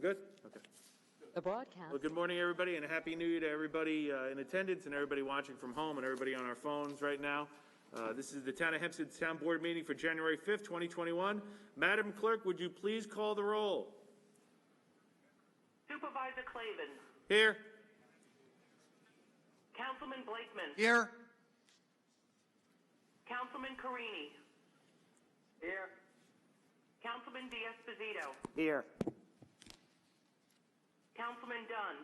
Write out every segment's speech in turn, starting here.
good? Okay. The broadcast. Well, good morning, everybody, and a happy new year to everybody in attendance and everybody watching from home and everybody on our phones right now. This is the Town of Hempstead Town Board meeting for January 5th, 2021. Madam Clerk, would you please call the roll? Supervisor Clavin. Here. Councilman Blakeman. Here. Councilman Carini. Here. Councilman D'Esposito. Here. Councilman Dunn.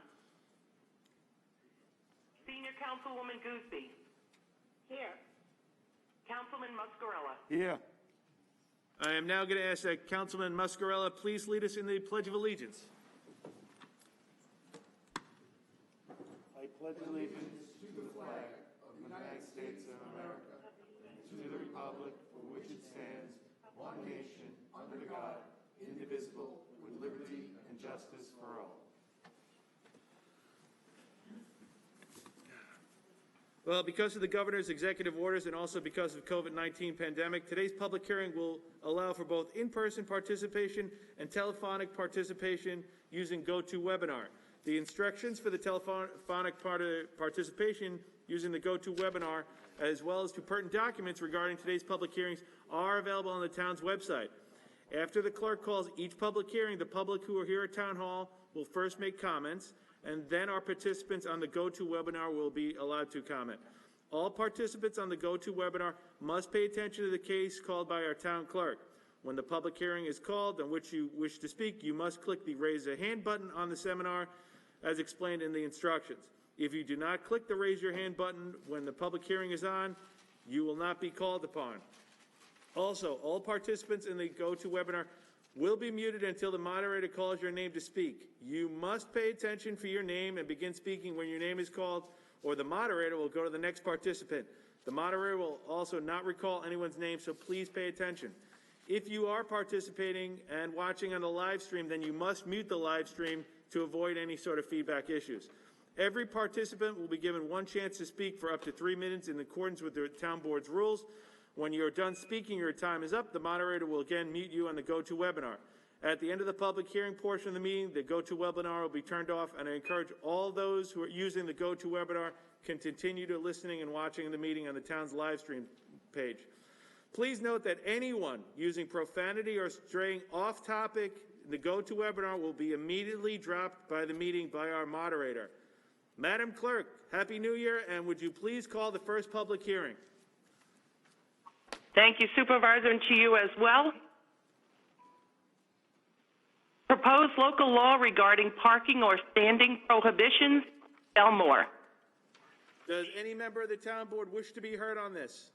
Senior Councilwoman Gooseby. Here. Councilman Muscarella. Here. I am now going to ask that Councilman Muscarella please lead us in the Pledge of Allegiance. I pledge allegiance to the flag of the United States of America and to the republic for which it stands, one nation, under God, indivisible, with liberty and justice for all. Well, because of the governor's executive orders and also because of COVID-19 pandemic, today's public hearing will allow for both in-person participation and telephonic participation using GoToWebinar. The instructions for the telephonic participation using the GoToWebinar, as well as to pertinent documents regarding today's public hearings, are available on the town's website. After the clerk calls each public hearing, the public who are here at Town Hall will first make comments, and then our participants on the GoToWebinar will be allowed to comment. All participants on the GoToWebinar must pay attention to the case called by our town clerk. When the public hearing is called on which you wish to speak, you must click the Raise a Hand button on the seminar as explained in the instructions. If you do not click the Raise Your Hand button when the public hearing is on, you will not be called upon. Also, all participants in the GoToWebinar will be muted until the moderator calls your name to speak. You must pay attention for your name and begin speaking when your name is called, or the moderator will go to the next participant. The moderator will also not recall anyone's name, so please pay attention. If you are participating and watching on the live stream, then you must mute the live stream to avoid any sort of feedback issues. Every participant will be given one chance to speak for up to 3 minutes in accordance with the town board's rules. When you're done speaking, your time is up. The moderator will again mute you on the GoToWebinar. At the end of the public hearing portion of the meeting, the GoToWebinar will be turned off, and I encourage all those who are using the GoToWebinar can continue to listening and watching the meeting on the town's live stream page. Please note that anyone using profanity or straying off topic in the GoToWebinar will be immediately dropped by the meeting by our moderator. Madam Clerk, Happy New Year, and would you please call the first public hearing? Thank you, Supervisor, and to you as well. Proposed local law regarding parking or standing prohibitions, Belmore. Does any member of the town board wish to be heard on this?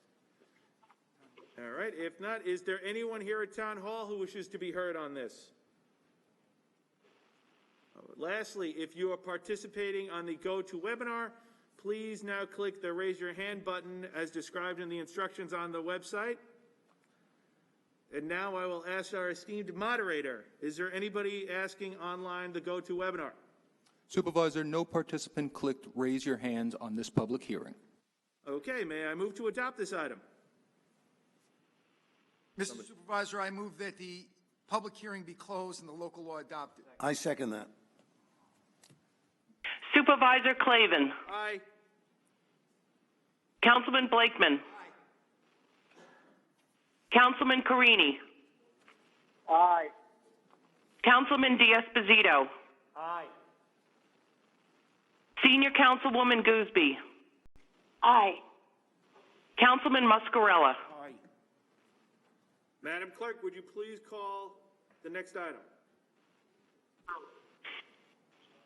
All right, if not, is there anyone here at Town Hall who wishes to be heard on this? Lastly, if you are participating on the GoToWebinar, please now click the Raise Your Hand button as described in the instructions on the website. And now I will ask our esteemed moderator, is there anybody asking online the GoToWebinar? Supervisor, no participant clicked Raise Your Hand on this public hearing. Okay, may I move to adopt this item? Mr. Supervisor, I move that the public hearing be closed and the local law adopted. I second that. Supervisor Clavin. Aye. Councilman Blakeman. Councilman Carini. Aye. Councilman D'Esposito. Aye. Senior Councilwoman Gooseby. Aye. Councilman Muscarella. Aye. Madam Clerk, would you please call the next item?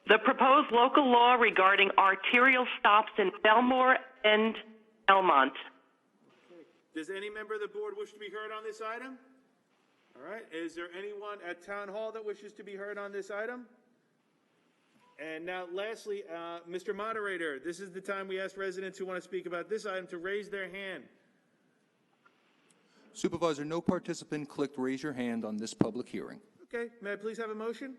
The proposed local law regarding arterial stops in Belmore and Elmont. Does any member of the board wish to be heard on this item? All right, is there anyone at Town Hall that wishes to be heard on this item? And now lastly, Mr. Moderator, this is the time we ask residents who want to speak about this item to raise their hand. Supervisor, no participant clicked Raise Your Hand on this public hearing. Okay, may I please have a motion?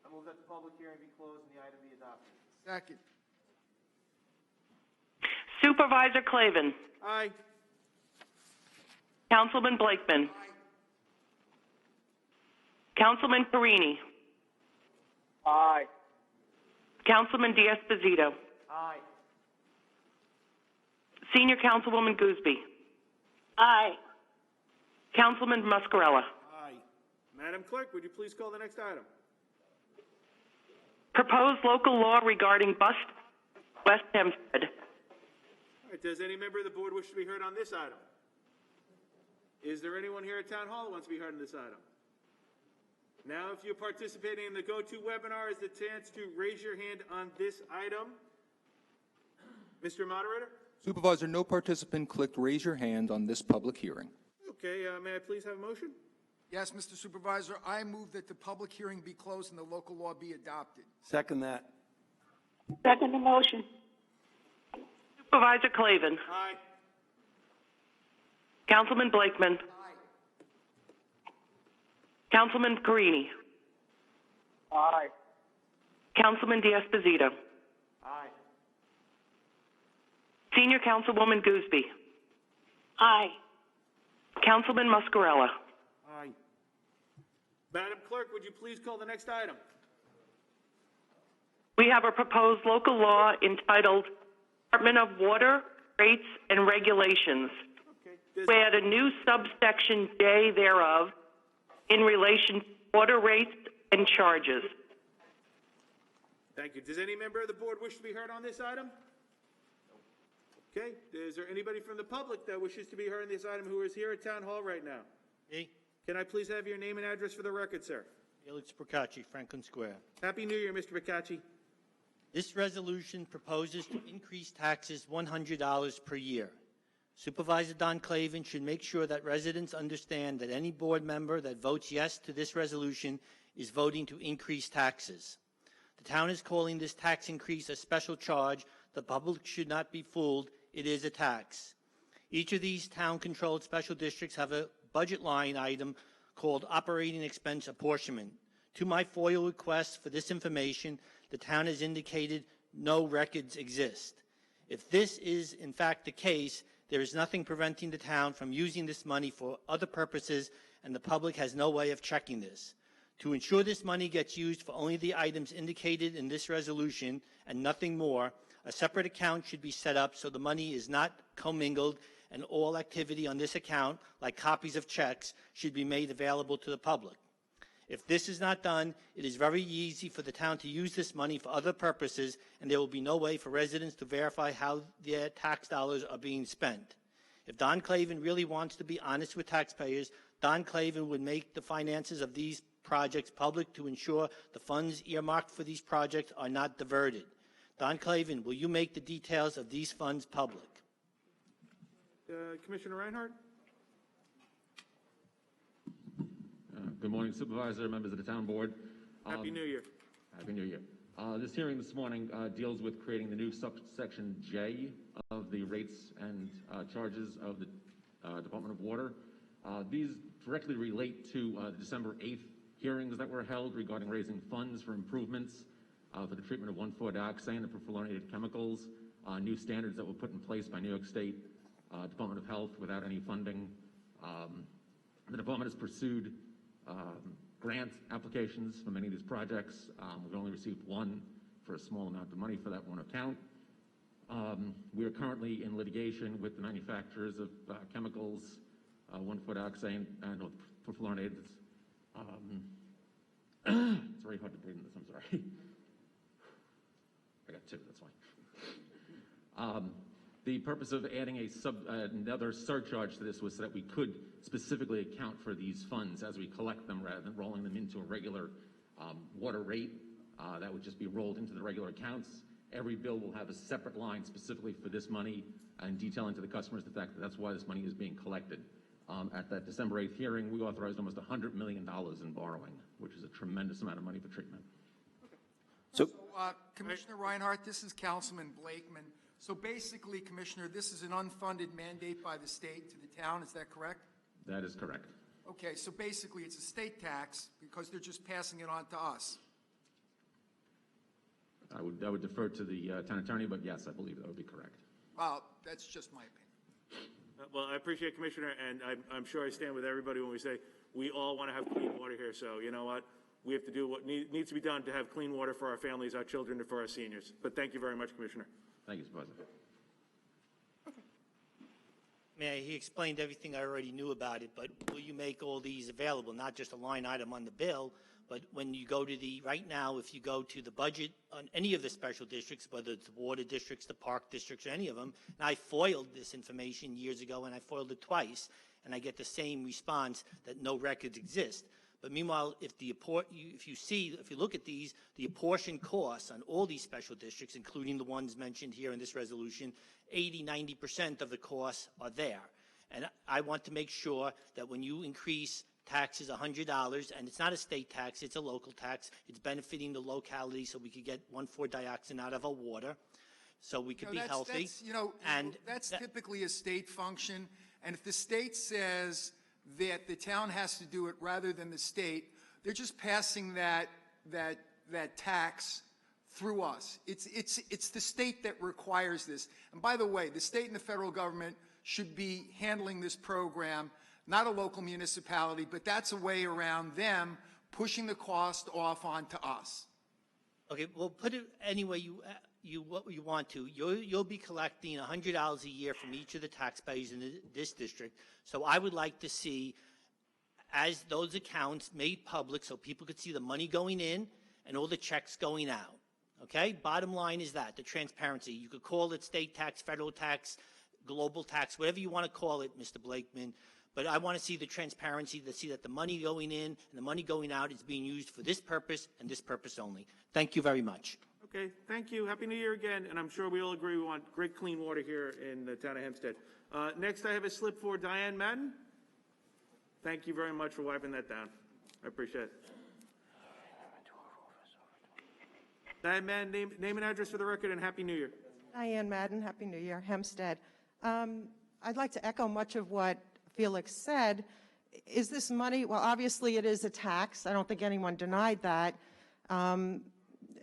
I move that the public hearing be closed and the item be adopted. Second. Supervisor Clavin. Aye. Councilman Blakeman. Councilman Carini. Aye. Councilman D'Esposito. Aye. Senior Councilwoman Gooseby. Aye. Councilman Muscarella. Aye. Madam Clerk, would you please call the next item? Proposed local law regarding bus West Hempstead. All right, does any member of the board wish to be heard on this item? Is there anyone here at Town Hall who wants to be heard on this item? Now, if you're participating in the GoTo webinar, is the chance to raise your hand on this item. Mr. Moderator? Supervisor, no participant clicked raise your hand on this public hearing. Okay, may I please have a motion? Yes, Mr. Supervisor, I move that the public hearing be closed and the local law be adopted. Second that. Second the motion. Supervisor Clavin. Aye. Councilman Blakeman. Councilman Carini. Aye. Councilman D'Esposito. Aye. Senior Councilwoman Gooseby. Aye. Councilman Muscarella. Aye. Madam Clerk, would you please call the next item? We have a proposed local law entitled Department of Water, Rates, and Regulations. Okay. We add a new subsection J thereof in relation to water rates and charges. Thank you. Does any member of the board wish to be heard on this item? Okay. Is there anybody from the public that wishes to be heard on this item who is here at Town Hall right now? Me, Can I please have your name and address for the record, sir? Felix Procacci, Franklin Square. Happy New Year, Mr. Bacacci. This resolution proposes to increase taxes $100 per year. Supervisor Don Clavin should make sure that residents understand that any board member that votes yes to this resolution is voting to increase taxes. The town is calling this tax increase a special charge. The public should not be fooled. It is a tax. Each of these town-controlled special districts have a budget line item called operating expense apportionment. To my FOIL request for this information, the town has indicated no records exist. If this is in fact the case, there is nothing preventing the town from using this money for other purposes, and the public has no way of checking this. To ensure this money gets used for only the items indicated in this resolution and nothing more, a separate account should be set up so the money is not commingled, and all activity on this account, like copies of checks, should be made available to the public. If this is not done, it is very easy for the town to use this money for other purposes, and there will be no way for residents to verify how their tax dollars are being spent. If Don Clavin really wants to be honest with taxpayers, Don Clavin would make the finances of these projects public to ensure the funds earmarked for these projects are not diverted. Don Clavin, will you make the details of these funds public? Commissioner Reinhardt? Good morning, Supervisor, members of the Town Board. Happy New Year. Happy New Year. This hearing this morning deals with creating the new subsection J of the rates and charges of the Department of Water. These directly relate to the December 8th hearings that were held regarding raising funds for improvements for the treatment of 1,4-dioxane and perfluorinated chemicals, new standards that were put in place by New York State Department of Health without any funding. The department has pursued grant applications for many of these projects. We've only received one for a small amount of money for that one account. We are currently in litigation with the manufacturers of chemicals, 1,4-dioxane and perfluorinated. It's very hard to breathe in this, I'm sorry. I got two, that's fine. The purpose of adding another surcharge to this was so that we could specifically account for these funds as we collect them rather than rolling them into a regular water rate. That would just be rolled into the regular accounts. Every bill will have a separate line specifically for this money and detailing to the customers the fact that that's why this money is being collected. At that December 8th hearing, we authorized almost $100 million in borrowing, which is a tremendous amount of money for treatment. So, Commissioner Reinhardt, this is Councilman Blakeman. So basically, Commissioner, this is an unfunded mandate by the state to the town, is that correct? That is correct. Okay, so basically it's a state tax because they're just passing it on to us. I would defer to the town attorney, but yes, I believe that would be correct. Well, that's just my opinion. Well, I appreciate Commissioner, and I'm sure I stand with everybody when we say we all want to have clean water here. So you know what? we have to do what needs to be done to have clean water for our families, our children, and for our seniors. But thank you very much, Commissioner. Thank you, Mr. President. Mayor, he explained everything I already knew about it, but will you make all these available, not just a line item on the bill, but when you go to right now, if you go to the budget on any of the special districts, whether it's the water districts, the park districts, or any of them, and I FOILed this information years ago, and I FOILed it twice, and I get the same response that no records exist. But meanwhile, if you look at these, the apportioned costs on all these special districts, including the ones mentioned here in this resolution, 80–90% of the costs are there. And I want to make sure that when you increase taxes $100, and it's not a state tax, it's a local tax, it's benefiting the locality so we could get 1,4-dioxane out of our water, so we could be healthy. That's typically a state function, and if the state says that the town has to do it rather than the state, they're just passing that tax through us. It's the state that requires this. And by the way, the state and the federal government should be handling this program, not a local municipality, but that's a way around them pushing the cost off onto us. Okay, well, put it any way you want to. You'll be collecting $100 a year from each of the taxpayers in this district. So I would like to see, as those accounts made public, so people could see the money going in and all the checks going out. Okay, bottom line is that the transparency. You could call it state tax, federal tax, global tax, whatever you want to call it, Mr. Blakeman. But I want to see the transparency, to see that the money going in and the money going out is being used for this purpose and this purpose only. Thank you very much. Okay, thank you. Happy New Year again, and I'm sure we all agree we want great clean water here in the town of Hempstead. Next, I have a slip for Diane Madden. Thank you very much for wiping that down. I appreciate it. Diane Madden, name and address for the record, and Happy New Year. Diane Madden, Happy New Year, Hempstead. I'd like to echo much of what Felix said. Is this money, well, obviously it is a tax. I don't think anyone denied that.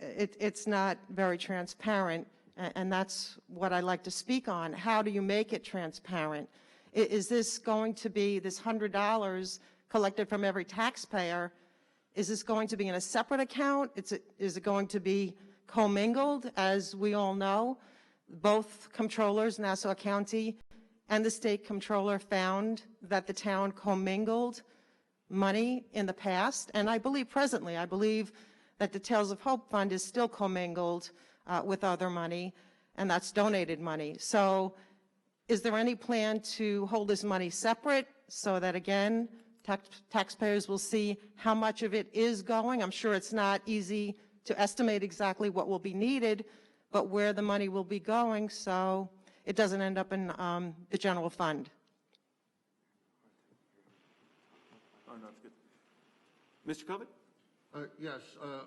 It's not very transparent, and that's what I like to speak on. How do you make it transparent? Is this going to be, this $100 collected from every taxpayer, is this going to be in a separate account? Is it going to be commingled? As we all know, both comptrollers, Nassau County and the state comptroller, found that the town commingled money in the past, and I believe presently, I believe that the Tales of Hope Fund is still commingled with other money, and that's donated money. So is there any plan to hold this money separate so that, again, taxpayers will see how much of it is going? I'm sure it's not easy to estimate exactly what will be needed, but where the money will be going so it doesn't end up in the general fund. Oh, no, it's good. Mr. Covet? Yes,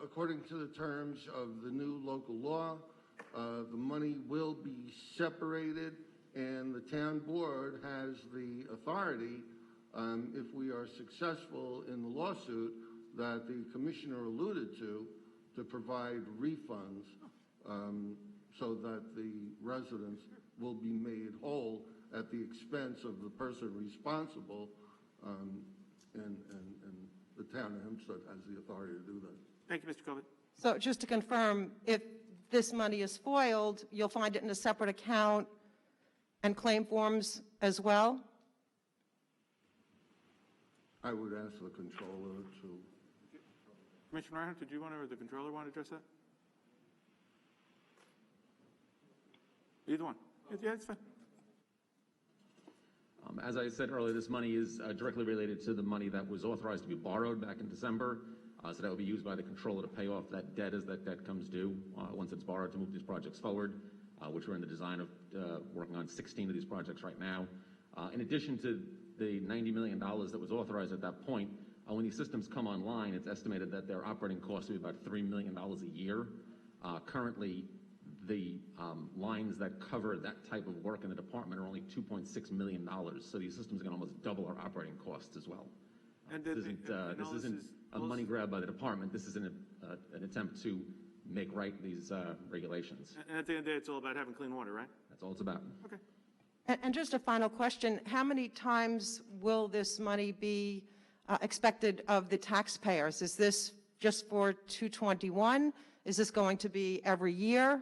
according to the terms of the new local law, the money will be separated, and the town board has the authority, if we are successful in the lawsuit that the commissioner alluded to provide refunds so that the residents will be made whole at the expense of the person responsible, and the town of Hempstead has the authority to do that. Thank you, Mr. Covet. So just to confirm, if this money is foiled, you'll find it in a separate account and claim forms as well? I would ask the controller to. Commissioner Reinhardt, did you want to, or the controller want to address that? Either one. Yeah, it's fine. As I said earlier, this money is directly related to the money that was authorized to be borrowed back in December. So that will be used by the controller to pay off that debt as that debt comes due once it's borrowed to move these projects forward, which we're in the design of working on 16 of these projects right now. In addition to the $90 million that was authorized at that point, when these systems come online, it's estimated that their operating costs will be about $3 million a year. Currently, the lines that cover that type of work in the department are only $2.6 million. So these systems are going to almost double our operating costs as well. And this isn't a money grab by the department. This is an attempt to make right these regulations. And at the end of the day, it's all about having clean water, right? That's all it's about. Okay. And just a final question, how many times will this money be expected of the taxpayers? Is this just for 221? Is this going to be every year?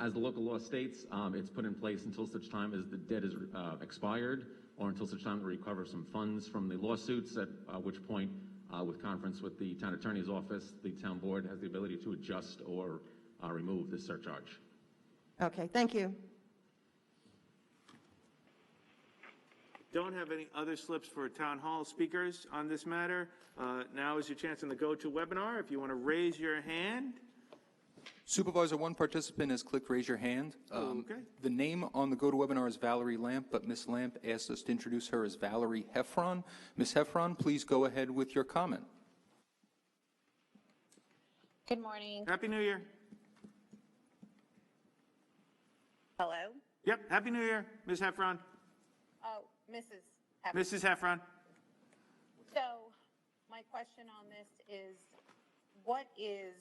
As the local law states, it's put in place until such time as the debt is expired, or until such time that we recover some funds from the lawsuits, at which point, with conference with the town attorney's office, the town board has the ability to adjust or remove this surcharge. Okay, thank you. Don't have any other slips for town hall speakers on this matter. Now is your chance on the GoToWebinar. If you want to raise your hand. Supervisor, one participant has clicked raise your hand. Okay. The name on the GoToWebinar is Valerie Lamp, but Ms. Lamp asked us to introduce her as Valerie Heffron. Ms. Heffron, please go ahead with your comment. Good morning. Happy New Year. Hello? Yep, Happy New Year, Ms. Heffron. Oh, Mrs. Heffron. Mrs. Heffron. So, my question on this is, what is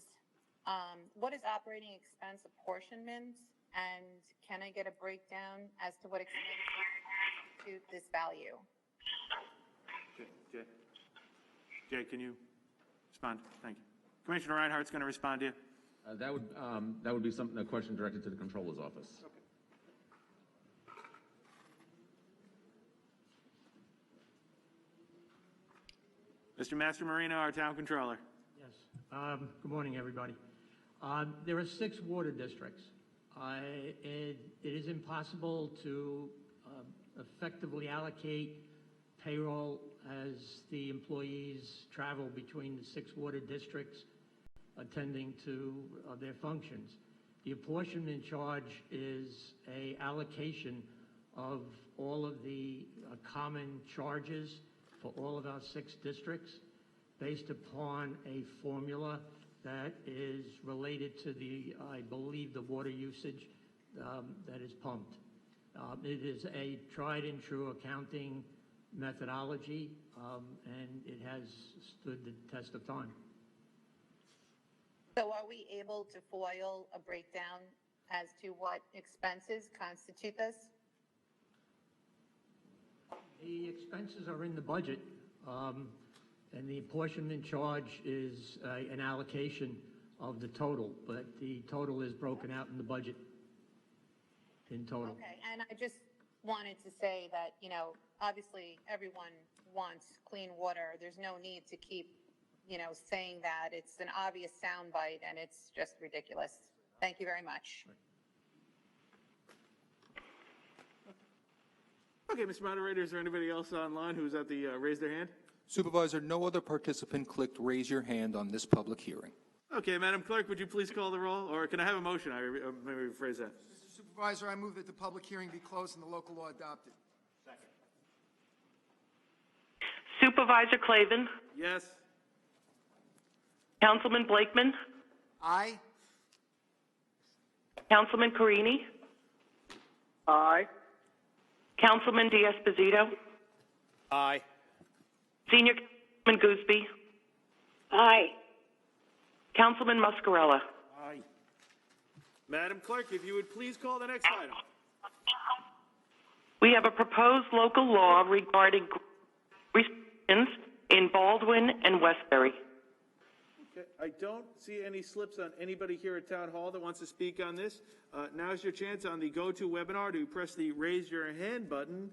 operating expense apportionment, and can I get a breakdown as to what expense to this value? Jay, can you respond? Thank you. Commissioner Reinhardt's going to respond to you. That would be a question directed to the Comptroller's office. Okay. Mr. Master Marino, our town controller. Yes. Good morning, everybody. There are 6 water districts. It is impossible to effectively allocate payroll as the employees travel between the 6 water districts attending to their functions. The apportionment charge is an allocation of all of the common charges for all of our 6 districts based upon a formula that is related to I believe, the water usage that is pumped. It is a tried and true accounting methodology, and it has stood the test of time. So are we able to foil a breakdown as to what expenses constitute this? The expenses are in the budget, and the apportionment charge is an allocation of the total, but the total is broken out in the budget in total. Okay, and I just wanted to say that, obviously everyone wants clean water. There's no need to keep, saying that. It's an obvious soundbite, and it's just ridiculous. Thank you very much. Okay, Mr. Moderator, is there anybody else online who's at the raise their hand? Supervisor, no other participant clicked raise your hand on this public hearing. Okay, Madam Clerk, would you please call the roll? Or can I have a motion? Maybe rephrase that. Mr. Supervisor, I move that the public hearing be closed and the local law adopted. Second. Supervisor Clavin? Yes. Councilman Blakeman? Aye. Councilman Carini? Aye. Councilman D'Esposito? Aye. Senior Councilman Gooseby? Aye. Councilman Muscarella? Aye. Madam Clerk, if you would please call the next item. We have a proposed local law regarding restrictions in Baldwin and Westbury. Okay, I don't see any slips on anybody here at Town Hall that wants to speak on this. Now's your chance on the GoToWebinar to press the raise your hand button.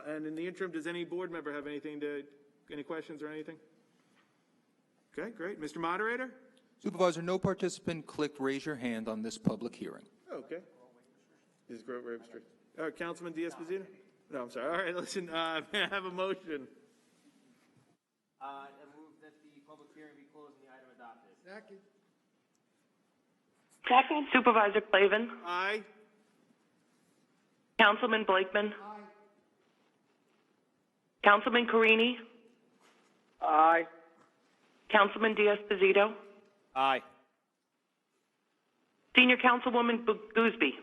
And in the interim, does any board member have any questions or anything? Okay, great. Mr. Moderator? Supervisor, no participant clicked raise your hand on this public hearing. Okay. This is very restricted. Councilman D'Esposito? No, I'm sorry. All right, listen, may I have a motion? I move that the public hearing be closed and the item adopted. Second. Second. Supervisor Clavin? Aye. Councilman Blakeman? Aye. Councilman Carini? Aye. Councilman D'Esposito? Aye. Senior Councilwoman Gooseby?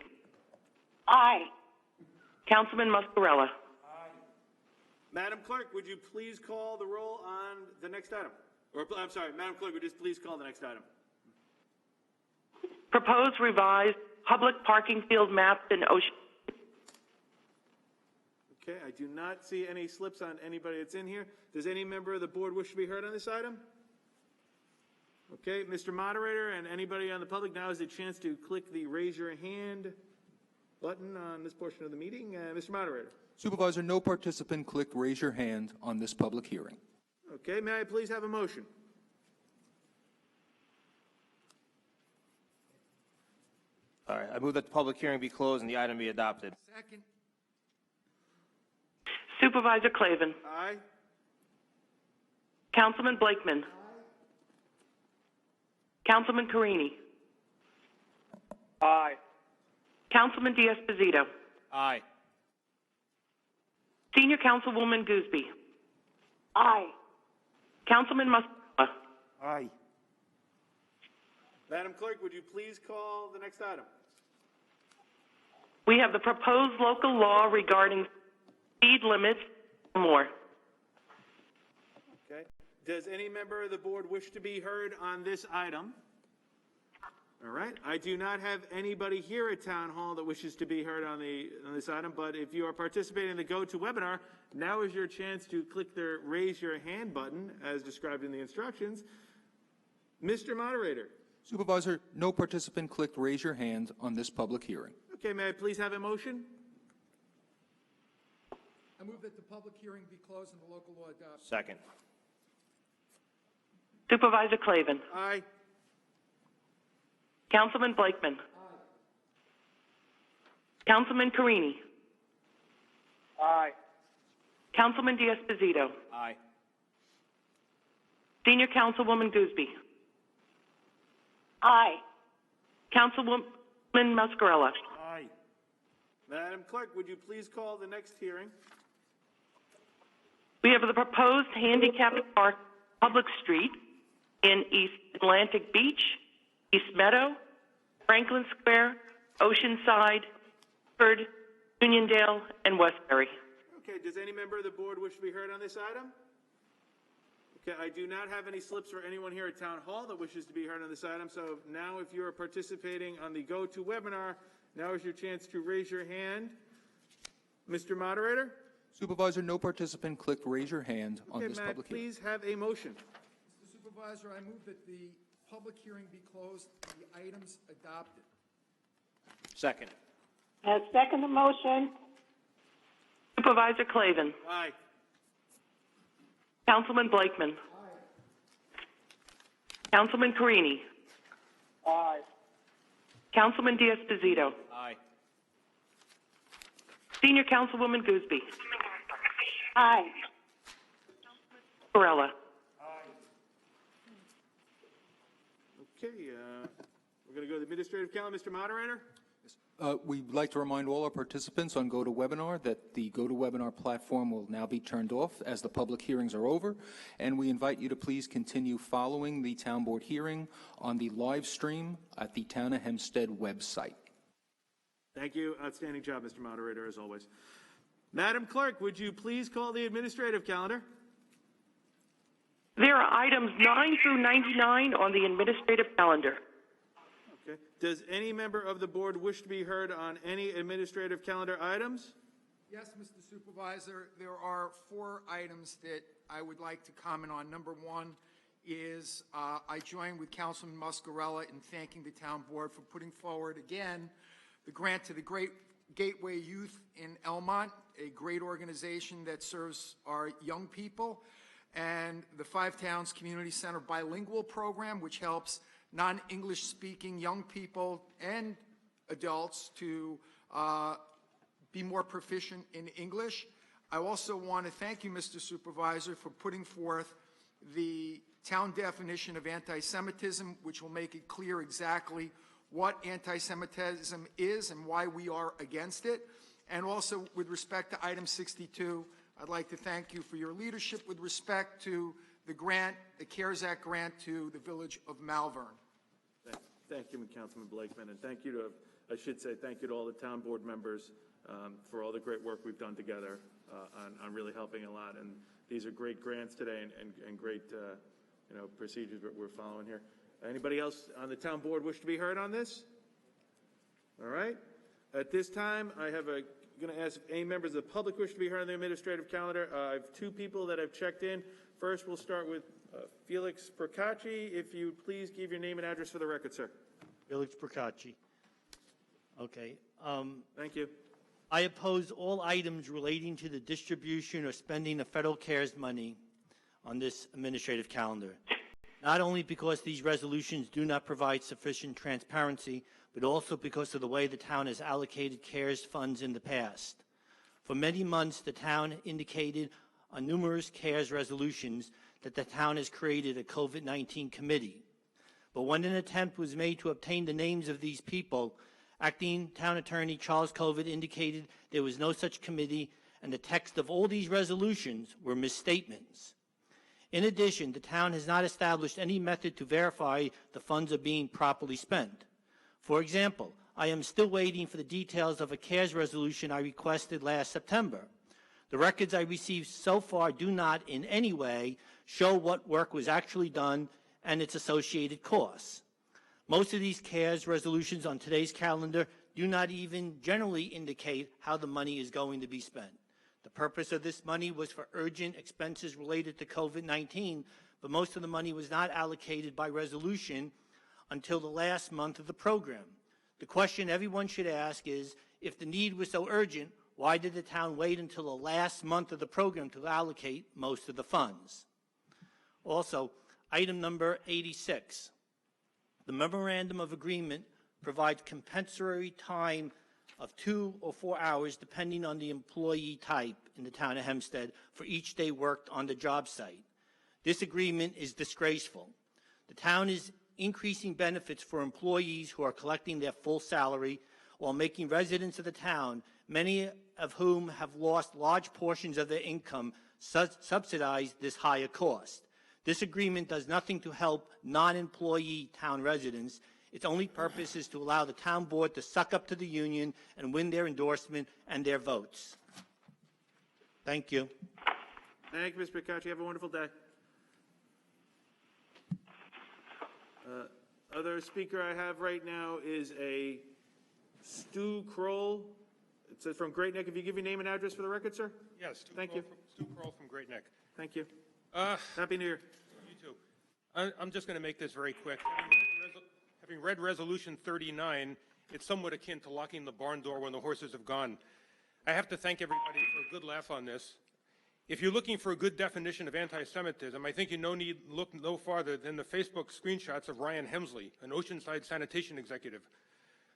Aye. Councilman Muscarella? Madam Clerk, would you please call the roll on the next item? Or, I'm sorry, Madam Clerk, would you please call the next item? Proposed revised public parking field maps in Ocean. Okay, I do not see any slips on anybody that's in here. Does any member of the board wish to be heard on this item? Okay, Mr. Moderator and anybody on the public, now is the chance to click the raise your hand button on this portion of the meeting. Mr. Moderator. Supervisor, no participant clicked raise your hand on this public hearing. Okay, may I please have a motion? All right, I move that the public hearing be closed and the item be adopted. Second. Supervisor Clavin. Aye. Councilman Blakeman. Councilman Carini. Aye. Councilman D'Esposito. Aye. Senior Councilwoman Gooseby. Aye. Councilman Muscarella. Aye. Madam Clerk, would you please call the next item? We have the proposed local law regarding speed limits and more. Okay. Does any member of the board wish to be heard on this item? All right. I do not have anybody here at Town Hall that wishes to be heard on this item, but if you are participating in the GoToWebinar, now is your chance to click the raise your hand button as described in the instructions. Mr. Moderator. Supervisor, no participant clicked raise your hand on this public hearing. Okay, may I please have a motion? I move that the public hearing be closed and the local law adopted. Second. Supervisor Clavin. Aye. Councilman Blakeman. Councilman Carini. Aye. Councilman D'Esposito. Aye. Senior Councilwoman Gooseby. Aye. Councilwoman Muscarella. Aye. Madam Clerk, would you please call the next hearing? We have the proposed handicapped park public street in East Atlantic Beach, East Meadow, Franklin Square, Oceanside, Ford, Uniondale, and Westbury. Okay, does any member of the board wish to be heard on this item? Okay, I do not have any slips for anyone here at Town Hall that wishes to be heard on this item, so now if you are participating on the GoToWebinar, now is your chance to raise your hand. Mr. Moderator? Supervisor, no participant clicked raise your hand on Okay, this may I public hearing. please have a motion? Mr. Supervisor, I move that the public hearing be closed and the items adopted. Second. I second the motion. Supervisor Clavin. Aye. Councilman Blakeman. Councilman Carini. Aye. Councilman D'Esposito. Aye. Senior Councilwoman Gooseby. Aye. Muscarella. Okay, we're going to go to the administrative calendar. Mr. Moderator? We'd like to remind all our participants on GoToWebinar that the GoToWebinar platform will now be turned off as the public hearings are over, and we invite you to please continue following the Town Board hearing on the live stream at the Town of Hempstead website. Thank you. Outstanding job, Mr. Moderator, as always. Madam Clerk, would you please call the administrative calendar? There are items 9 through 99 on the administrative calendar. Okay. Does any member of the board wish to be heard on any administrative calendar items? Yes, Mr. Supervisor, there are 4 items that I would like to comment on. Number 1 is I join with Councilman Muscarella in thanking the Town Board for putting forward again the grant to the Great Gateway Youth in Elmont, a great organization that serves our young people, and the Five Towns Community Center Bilingual Program, which helps non-English speaking young people and adults to be more proficient in English. I also want to thank you, Mr. Supervisor, for putting forth the town definition of anti-Semitism, which will make it clear exactly what anti-Semitism is and why we are against it. And also, with respect to item 62, I'd like to thank you for your leadership with respect to the grant, the CARES Act grant to the village of Malvern. Thank you, Councilman Blakeman, and thank you to, I should say, thank you to all the Town Board members for all the great work we've done together on really helping a lot. And these are great grants today and great, procedures that we're following here. Anybody else on the Town Board wish to be heard on this? All right. At this time, I have a going to ask if any members of the public wish to be heard on the administrative calendar. I have two people that have checked in. First, we'll start with Felix Procacci. If you would please give your name and address for the record, sir. Felix Procacci. Okay. Thank you. I oppose all items relating to the distribution or spending of federal CARES money on this administrative calendar. Not only because these resolutions do not provide sufficient transparency, but also because of the way the town has allocated CARES funds in the past. For many months, the town indicated on numerous CARES resolutions that the town has created a COVID-19 committee. But when an attempt was made to obtain the names of these people, Acting Town Attorney Charles Covid indicated there was no such committee, and the text of all these resolutions were misstatements. In addition, the town has not established any method to verify the funds are being properly spent. For example, I am still waiting for the details of a CARES resolution I requested last September. The records I received so far do not in any way show what work was actually done and its associated costs. Most of these CARES resolutions on today's calendar do not even generally indicate how the money is going to be spent. The purpose of this money was for urgent expenses related to COVID-19, but most of the money was not allocated by resolution until the last month of the program. The question everyone should ask is, if the need was so urgent, why did the town wait until the last month of the program to allocate most of the funds? Also, item number 86. The Memorandum of Agreement provides compensatory time of 2 or 4 hours, depending on the employee type in the town of Hempstead, for each day worked on the job site. This agreement is disgraceful. The town is increasing benefits for employees who are collecting their full salary while making residents of the town, many of whom have lost large portions of their income, subsidize this higher cost. This agreement does nothing to help non-employee town residents. Its only purpose is to allow the town board to suck up to the union and win their endorsement and their votes. Thank you. Thank you, Mr. Procacci. Have a wonderful day. Other speaker I have right now is a Stu Kroll. It says from Great Neck. If you give your name and address for the record, sir. Yes, Thank you. Stu Kroll from Great Neck. Thank you. Happy New Year. You too. I'm just going to make this very quick. Having read Resolution 39, it's somewhat akin to locking the barn door when the horses have gone. I have to thank everybody for a good laugh on this. If you're looking for a good definition of anti-Semitism, I think you need look no farther than the Facebook screenshots of Ryan Hemsley, an Oceanside sanitation executive.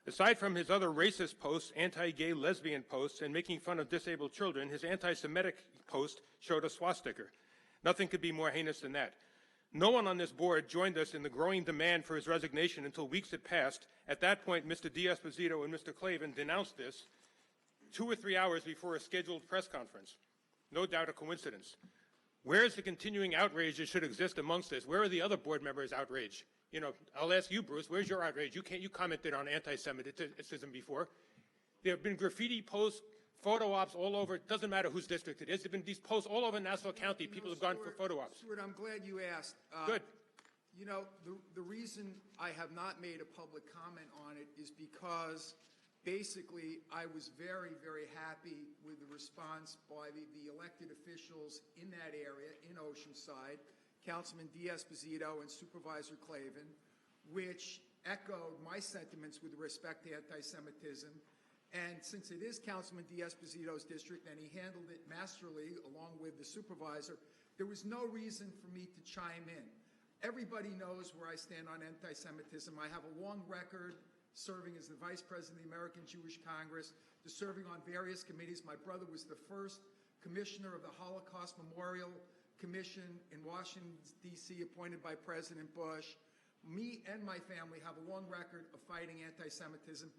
Aside from his other racist posts, anti-gay lesbian posts, and making fun of disabled children, his anti-Semitic post showed a swastika. Nothing could be more heinous than that. No one on this board joined us in the growing demand for his resignation until weeks had passed. At that point, Mr. D'Esposito and Mr. Clavin denounced this 2 or 3 hours before a scheduled press conference. No doubt a coincidence. Where is the continuing outrage that should exist amongst us? Where are the other board members' outrage? You know, I'll ask you, Bruce, where's your outrage? You commented on anti-Semitism before. There have been graffiti posts, photo ops all over. It doesn't matter whose district it is. There have been these posts all over Nassau County. People have gone for photo ops. Stuart, I'm glad you asked. Good. You know, the reason I have not made a public comment on it is because basically I was very, very happy with the response by the elected officials in that area, in Oceanside, Councilman D'Esposito and Supervisor Clavin, which echoed my sentiments with respect to anti-Semitism. And since it is Councilman D'Esposito's district and he handled it masterly along with the supervisor, there was no reason for me to chime in. Everybody knows where I stand on anti-Semitism. I have a long record serving as the Vice President of the American Jewish Congress, to serving on various committees. My brother was the first commissioner of the Holocaust Memorial Commission in Washington, D.C., appointed by President Bush. Me and my family have a long record of fighting anti-Semitism,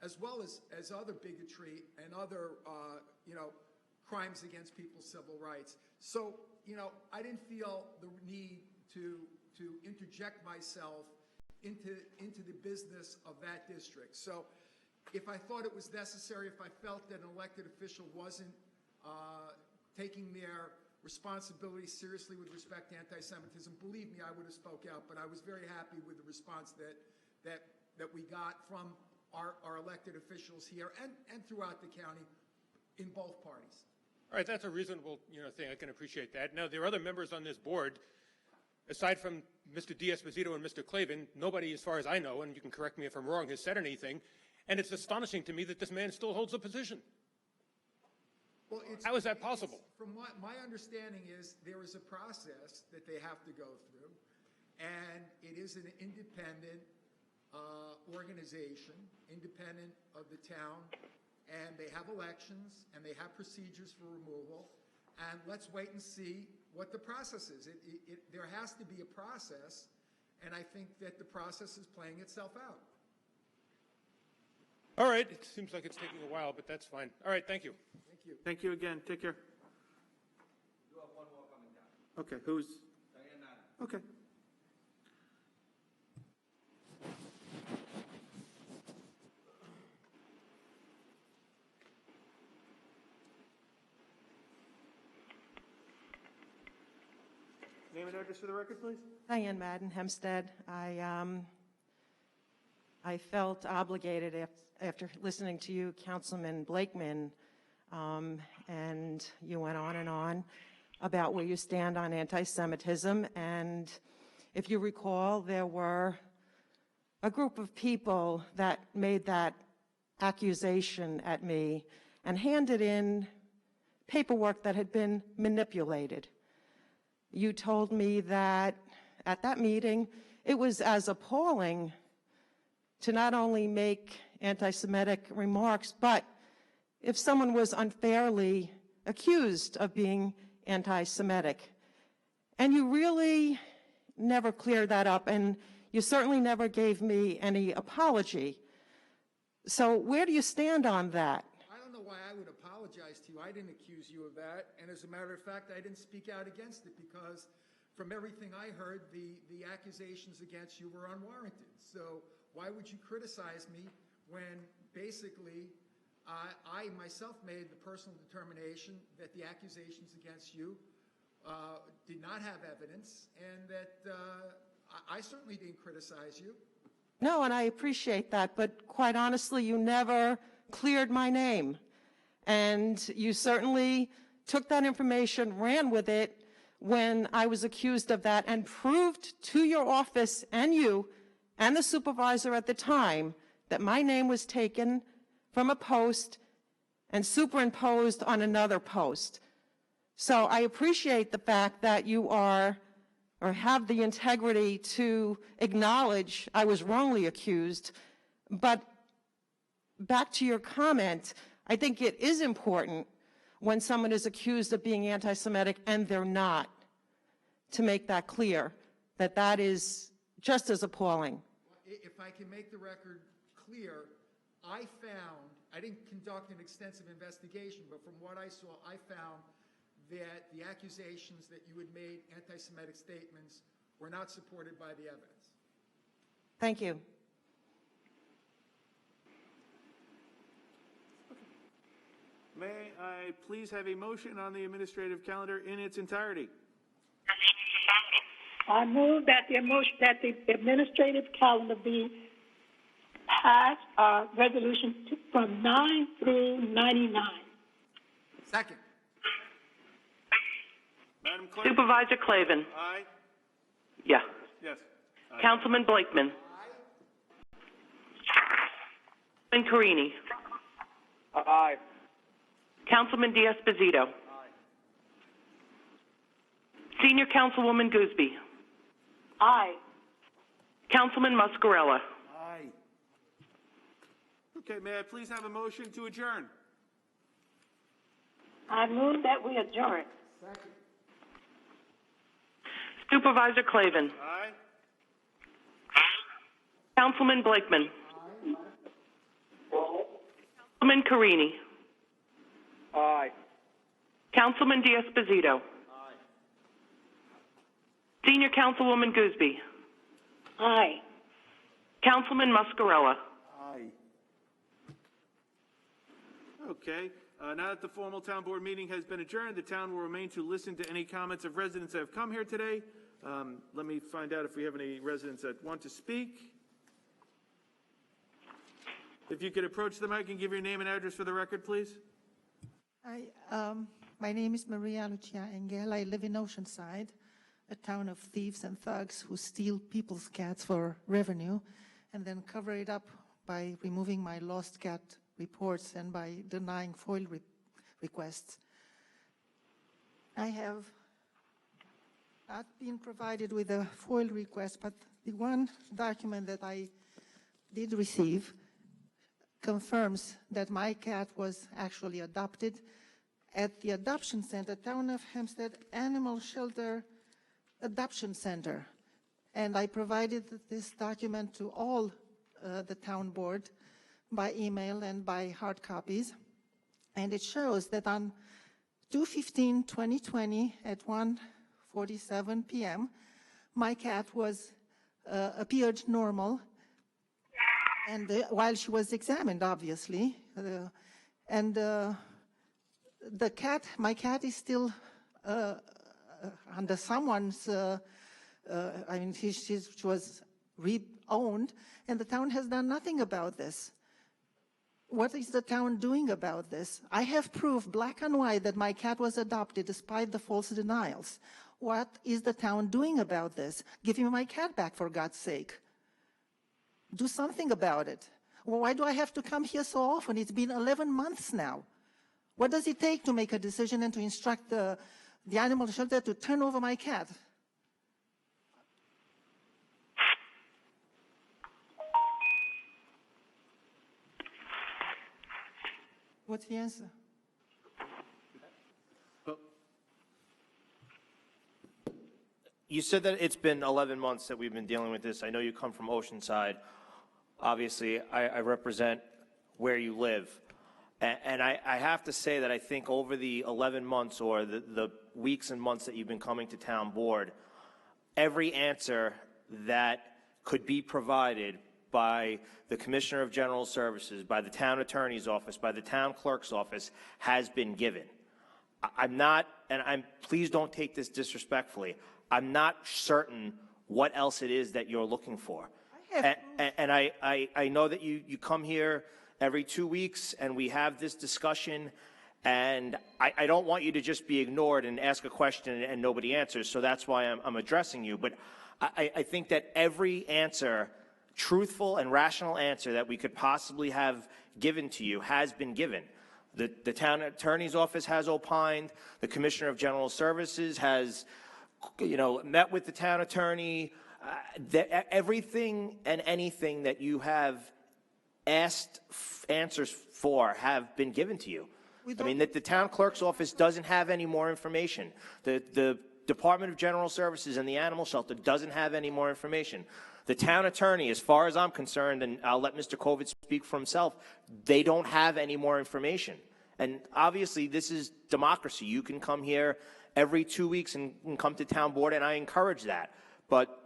as well as other bigotry and other, crimes against people's civil rights. So, I didn't feel the need to interject myself into the business of that district. So, if I thought it was necessary, if I felt that an elected official wasn't taking their responsibility seriously with respect to anti-Semitism, believe me, I would have spoke out. But I was very happy with the response that we got from our elected officials here and throughout the county, in both parties. All right, that's a reasonable, thing. I can appreciate that. Now, there are other members on this board, aside from Mr. D'Esposito and Mr. Clavin, nobody, as far as I know, and you can correct me if I'm wrong, has said anything. And it's astonishing to me that this man still holds a position. Well, how is that possible? From what my understanding is, there is a process that they have to go through, and it is an independent organization, independent of the town, and they have elections, and they have procedures for removal, and let's wait and see what the process is. There has to be a process, and I think that the process is playing itself out. All right, it seems like it's taking a while, but that's fine. All right, thank you. Thank you. Thank you again. Take care. You have one more coming down. Okay, who's? Diane Madden. Okay. Name and address for the record, please. Diane Madden, Hempstead. I felt obligated after listening to you, Councilman Blakeman, and you went on and on about where you stand on anti-Semitism. And if you recall, there were a group of people that made that accusation at me and handed in paperwork that had been manipulated. You told me that at that meeting, it was as appalling to not only make anti-Semitic remarks, but if someone was unfairly accused of being anti-Semitic. And you really never cleared that up, and you certainly never gave me any apology. So where do you stand on that? I don't know why I would apologize to you. I didn't accuse you of that, and as a matter of fact, I didn't speak out against it because from everything I heard, the accusations against you were unwarranted. So why would you criticize me when basically I myself made the personal determination that the accusations against you did not have evidence, and that I certainly didn't criticize you. No, and I appreciate that, but quite honestly, you never cleared my name. And you certainly took that information, ran with it when I was accused of that, and proved to your office and you and the supervisor at the time that my name was taken from a post and superimposed on another post. So I appreciate the fact that you are or have the integrity to acknowledge I was wrongly accused. But back to your comment, I think it is important when someone is accused of being anti-Semitic and they're not, to make that clear, that that is just as appalling. If I can make the record clear, I didn't conduct an extensive investigation, but from what I saw, I found that the accusations that you had made, anti-Semitic statements, were not supported by the evidence. Thank you. May I please have a motion on the administrative calendar in its entirety? I move that the administrative calendar be passed, resolution from 9 through 99. Second. Madam Clerk? Supervisor Clavin. Aye. Yeah. Yes. Aye. Councilman Blakeman. Councilman Carini. Aye. Councilman D'Esposito. Senior Councilwoman Gooseby. Aye. Councilman Muscarella. Aye. Okay, may I please have a motion to adjourn? I move that we adjourn. Supervisor Clavin. Aye. Councilman Blakeman. Councilman Carini. Aye. Councilman D'Esposito. Senior Councilwoman Gooseby. Aye. Councilman Muscarella. Aye. Okay. Now that the formal town board meeting has been adjourned, the town will remain to listen to any comments of residents that have come here today. Let me find out if we have any residents that want to speak. If you could approach the mic and give your name and address for the record, please. My name is Maria Lucia Engel. I live in Oceanside, a town of thieves and thugs who steal people's cats for revenue and then cover it up by removing my lost cat reports and by denying FOIL requests. I have not been provided with a FOIL request, but the one document that I did receive confirms that my cat was actually adopted at the adoption center, Town of Hempstead Animal Shelter Adoption Center. And I provided this document to all the town board by email and by hard copies. And it shows that on 2/15/2020 at 1:47 p.m., my cat was appeared normal, and while she was examined, obviously, my cat is still under someone's. She was re-owned, and the town has done nothing about this. What is the town doing about this? I have proof, black and white, that my cat was adopted despite the false denials. What is the town doing about this? Give me my cat back, for God's sake. Do something about it. Well, why do I have to come here so often? It's been 11 months now. What does it take to make a decision and to instruct the animal shelter to turn over my cat? What's the answer? You said that it's been 11 months that we've been dealing with this. I know you come from Oceanside. Obviously, I represent where you live. And I have to say that I think over the 11 months or the weeks and months that you've been coming to town board, every answer that could be provided by the Commissioner of General Services, by the town attorney's office, by the town clerk's office has been given. I'm not, and please don't take this disrespectfully, I'm not certain what else it is that you're looking for. I know that you come here every 2 weeks and we have this discussion, and I don't want you to just be ignored and ask a question and nobody answers, so that's why I'm addressing you. But I think that every answer, truthful and rational answer that we could possibly have given to you has been given. The town attorney's office has opined, the Commissioner of General Services has met with the town attorney. Everything and anything that you have asked answers for have been given to you. I mean, that the town clerk's office doesn't have any more information. The Department of General Services and the animal shelter doesn't have any more information. The town attorney, as far as I'm concerned, and I'll let Mr. Kovic speak for himself, they don't have any more information. And obviously, this is democracy. You can come here every 2 weeks and come to town board, and I encourage that. But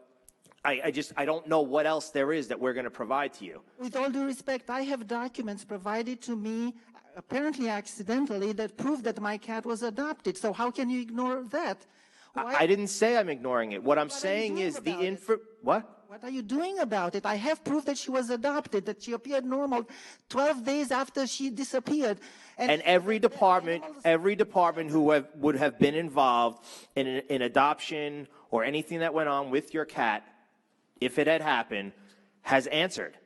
I don't know what else there is that we're going to provide to you. With all due respect, I have documents provided to me, apparently accidentally, that prove that my cat was adopted. So how can you ignore that? I didn't say I'm ignoring it. What I'm saying is what? What are you doing about it? I have proof that she was adopted, that she appeared normal 12 days after she disappeared. And every department who would have been involved in adoption or anything that went on with your cat, if it had happened, has answered.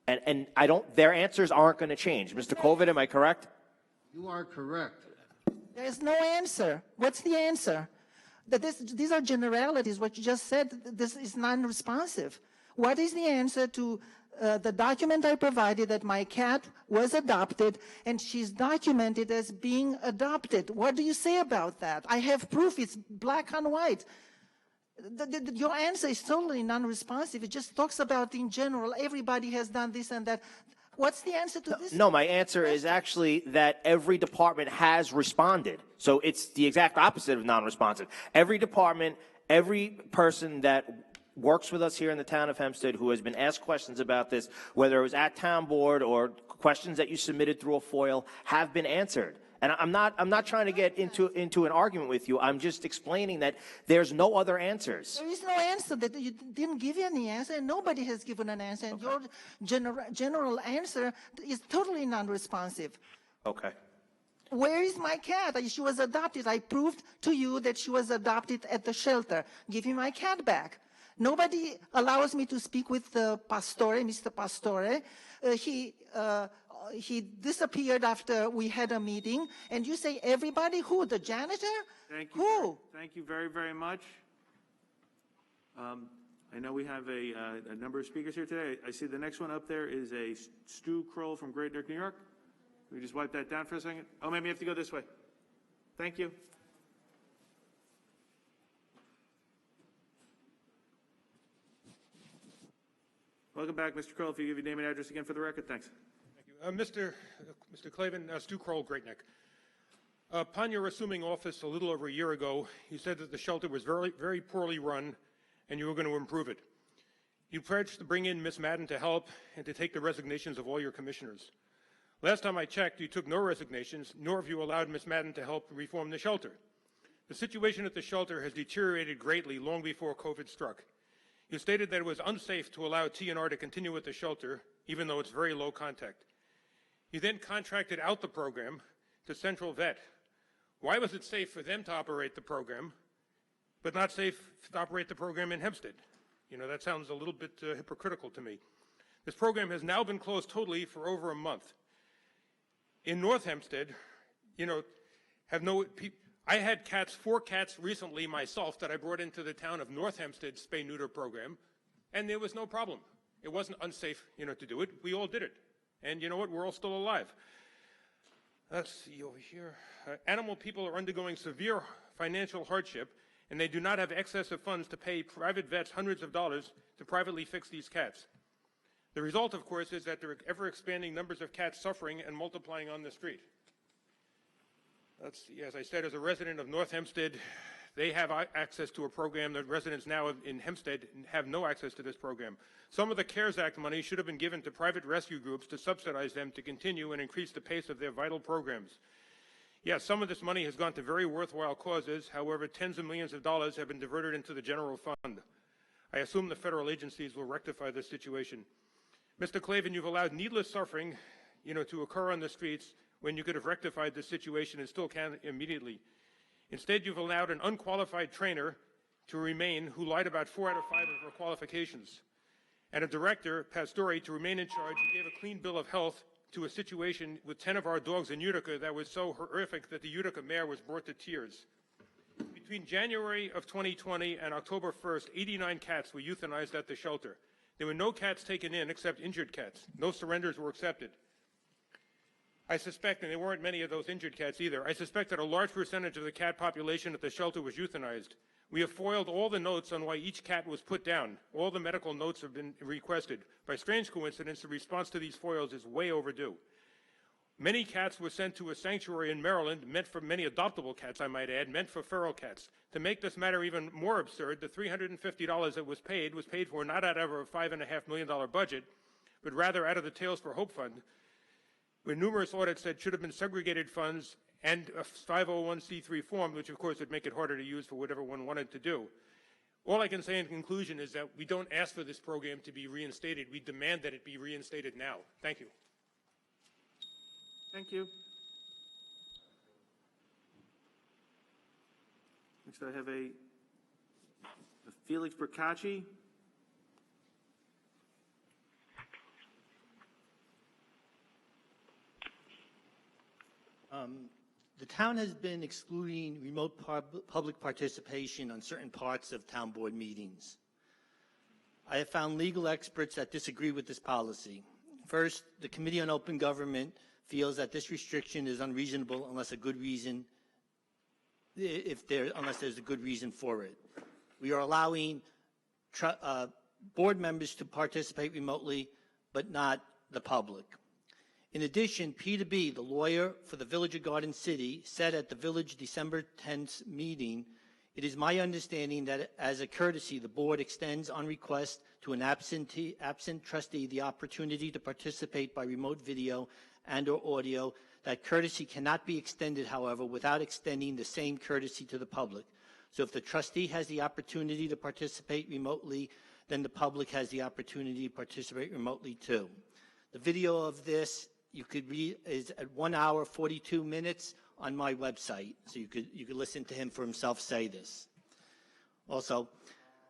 And their answers aren't going to change. Mr. Kovic, am I correct? You are correct. There's no answer. What's the answer? These are generalities. What you just said, this is non-responsive. What is the answer to the document I provided that my cat was adopted and she's documented as being adopted? What do you say about that? I have proof. It's black and white. Your answer is totally non-responsive. It just talks about in general, everybody has done this and that. What's the answer to this? No, my answer is actually that every department has responded. So it's the exact opposite of non-responsive. Every department, every person that works with us here in the town of Hempstead who has been asked questions about this, whether it was at town board or questions that you submitted through a FOIL, have been answered. And I'm not trying to get into an argument with you. I'm just explaining that there's no other answers. There is no answer. That you didn't give any answer, and nobody has given an answer. And your general answer is totally non-responsive. Okay. Where is my cat? She was adopted. I proved to you that she was adopted at the shelter. Give me my cat back. Nobody allows me to speak with Pastore, Mr. Pastore. He disappeared after we had a meeting. And you say everybody? Who? The janitor? Thank you. Who? Thank you very, very much. I know we have a number of speakers here today. I see the next one up there is a Stu Kroll from Great Neck, New York. Can we just wipe that down for a second? Oh, maybe you have to go this way. Thank you. Welcome back, Mr. Kroll. If you give your name and address again for the record, thanks. Thank you. Mr. Clavin, Stu Kroll, Great Neck. Upon your assuming office a little over a year ago, you said that the shelter was very, very poorly run and you were going to improve it. You pledged to bring in Ms. Madden to help and to take the resignations of all your commissioners. Last time I checked, you took no resignations, nor have you allowed Ms. Madden to help reform the shelter. The situation at the shelter has deteriorated greatly long before COVID struck. You stated that it was unsafe to allow TNR to continue with the shelter, even though it's very low contact. You then contracted out the program to Central Vet. Why was it safe for them to operate the program, but not safe to operate the program in Hempstead? You know, that sounds a little bit hypocritical to me. This program has now been closed totally for over a month. In North Hempstead, you know, I had 4 cats recently myself that I brought into the town of North Hempstead spay-neuter program, and there was no problem. It wasn't unsafe, you know, to do it. We all did it. And you know what? We're all still alive. Let's see over here. Animal people are undergoing severe financial hardship, and they do not have excess of funds to pay private vets hundreds of dollars to privately fix these cats. The result, of course, is that there are ever-expanding numbers of cats suffering and multiplying on the street. Let's see, as I said, as a resident of North Hempstead, they have access to a program that residents now in Hempstead have no access to this program. Some of the CARES Act money should have been given to private rescue groups to subsidize them to continue and increase the pace of their vital programs. Yes, some of this money has gone to very worthwhile causes. However, tens of millions of dollars have been diverted into the general fund. I assume the federal agencies will rectify this situation. Mr. Clavin, you've allowed needless suffering, you know, to occur on the streets when you could have rectified this situation and still can immediately. Instead, you've allowed an unqualified trainer to remain who lied about 4 out of 5 of her qualifications, and a director, Pastore, to remain in charge who gave a clean bill of health to a situation with 10 of our dogs in Utica that was so horrific that the Utica mayor was brought to tears. Between January of 2020 and October 1st, 89 cats were euthanized at the shelter. There were no cats taken in except injured cats. No surrenders were accepted. I suspect, and there weren't many of those injured cats either, I suspect that a large percentage of the cat population at the shelter was euthanized. We have foiled all the notes on why each cat was put down. All the medical notes have been requested. By strange coincidence, the response to these foils is way overdue. Many cats were sent to a sanctuary in Maryland, meant for many adoptable cats, I might add, meant for feral cats. To make this matter even more absurd, the $350 that was paid for not out of a $5.5 million budget, but rather out of the Tails for Hope Fund, where numerous audits said should have been segregated funds and a 501c3 form, which of course would make it harder to use for whatever one wanted to do. All I can say in conclusion is that we don't ask for this program to be reinstated. We demand that it be reinstated now. Thank you. Thank you. Next I have a Felix Bercacci. The town has been excluding remote public participation on certain parts of town board meetings. I have found legal experts that disagree with this policy. First, the Committee on Open Government feels that this restriction is unreasonable unless there's a good reason for it. We are allowing board members to participate remotely, but not the public. In addition, Peter B., the lawyer for the Village of Garden City, said at the Village December 10th meeting, "It is my understanding that as a courtesy, the board extends on request to an absent trustee the opportunity to participate by remote video and/or audio. That courtesy cannot be extended, however, without extending the same courtesy to the public. So if the trustee has the opportunity to participate remotely, then the public has the opportunity to participate remotely too." The video of this you could read is at 1 hour 42 minutes on my website, so you could listen to him for himself say this. Also,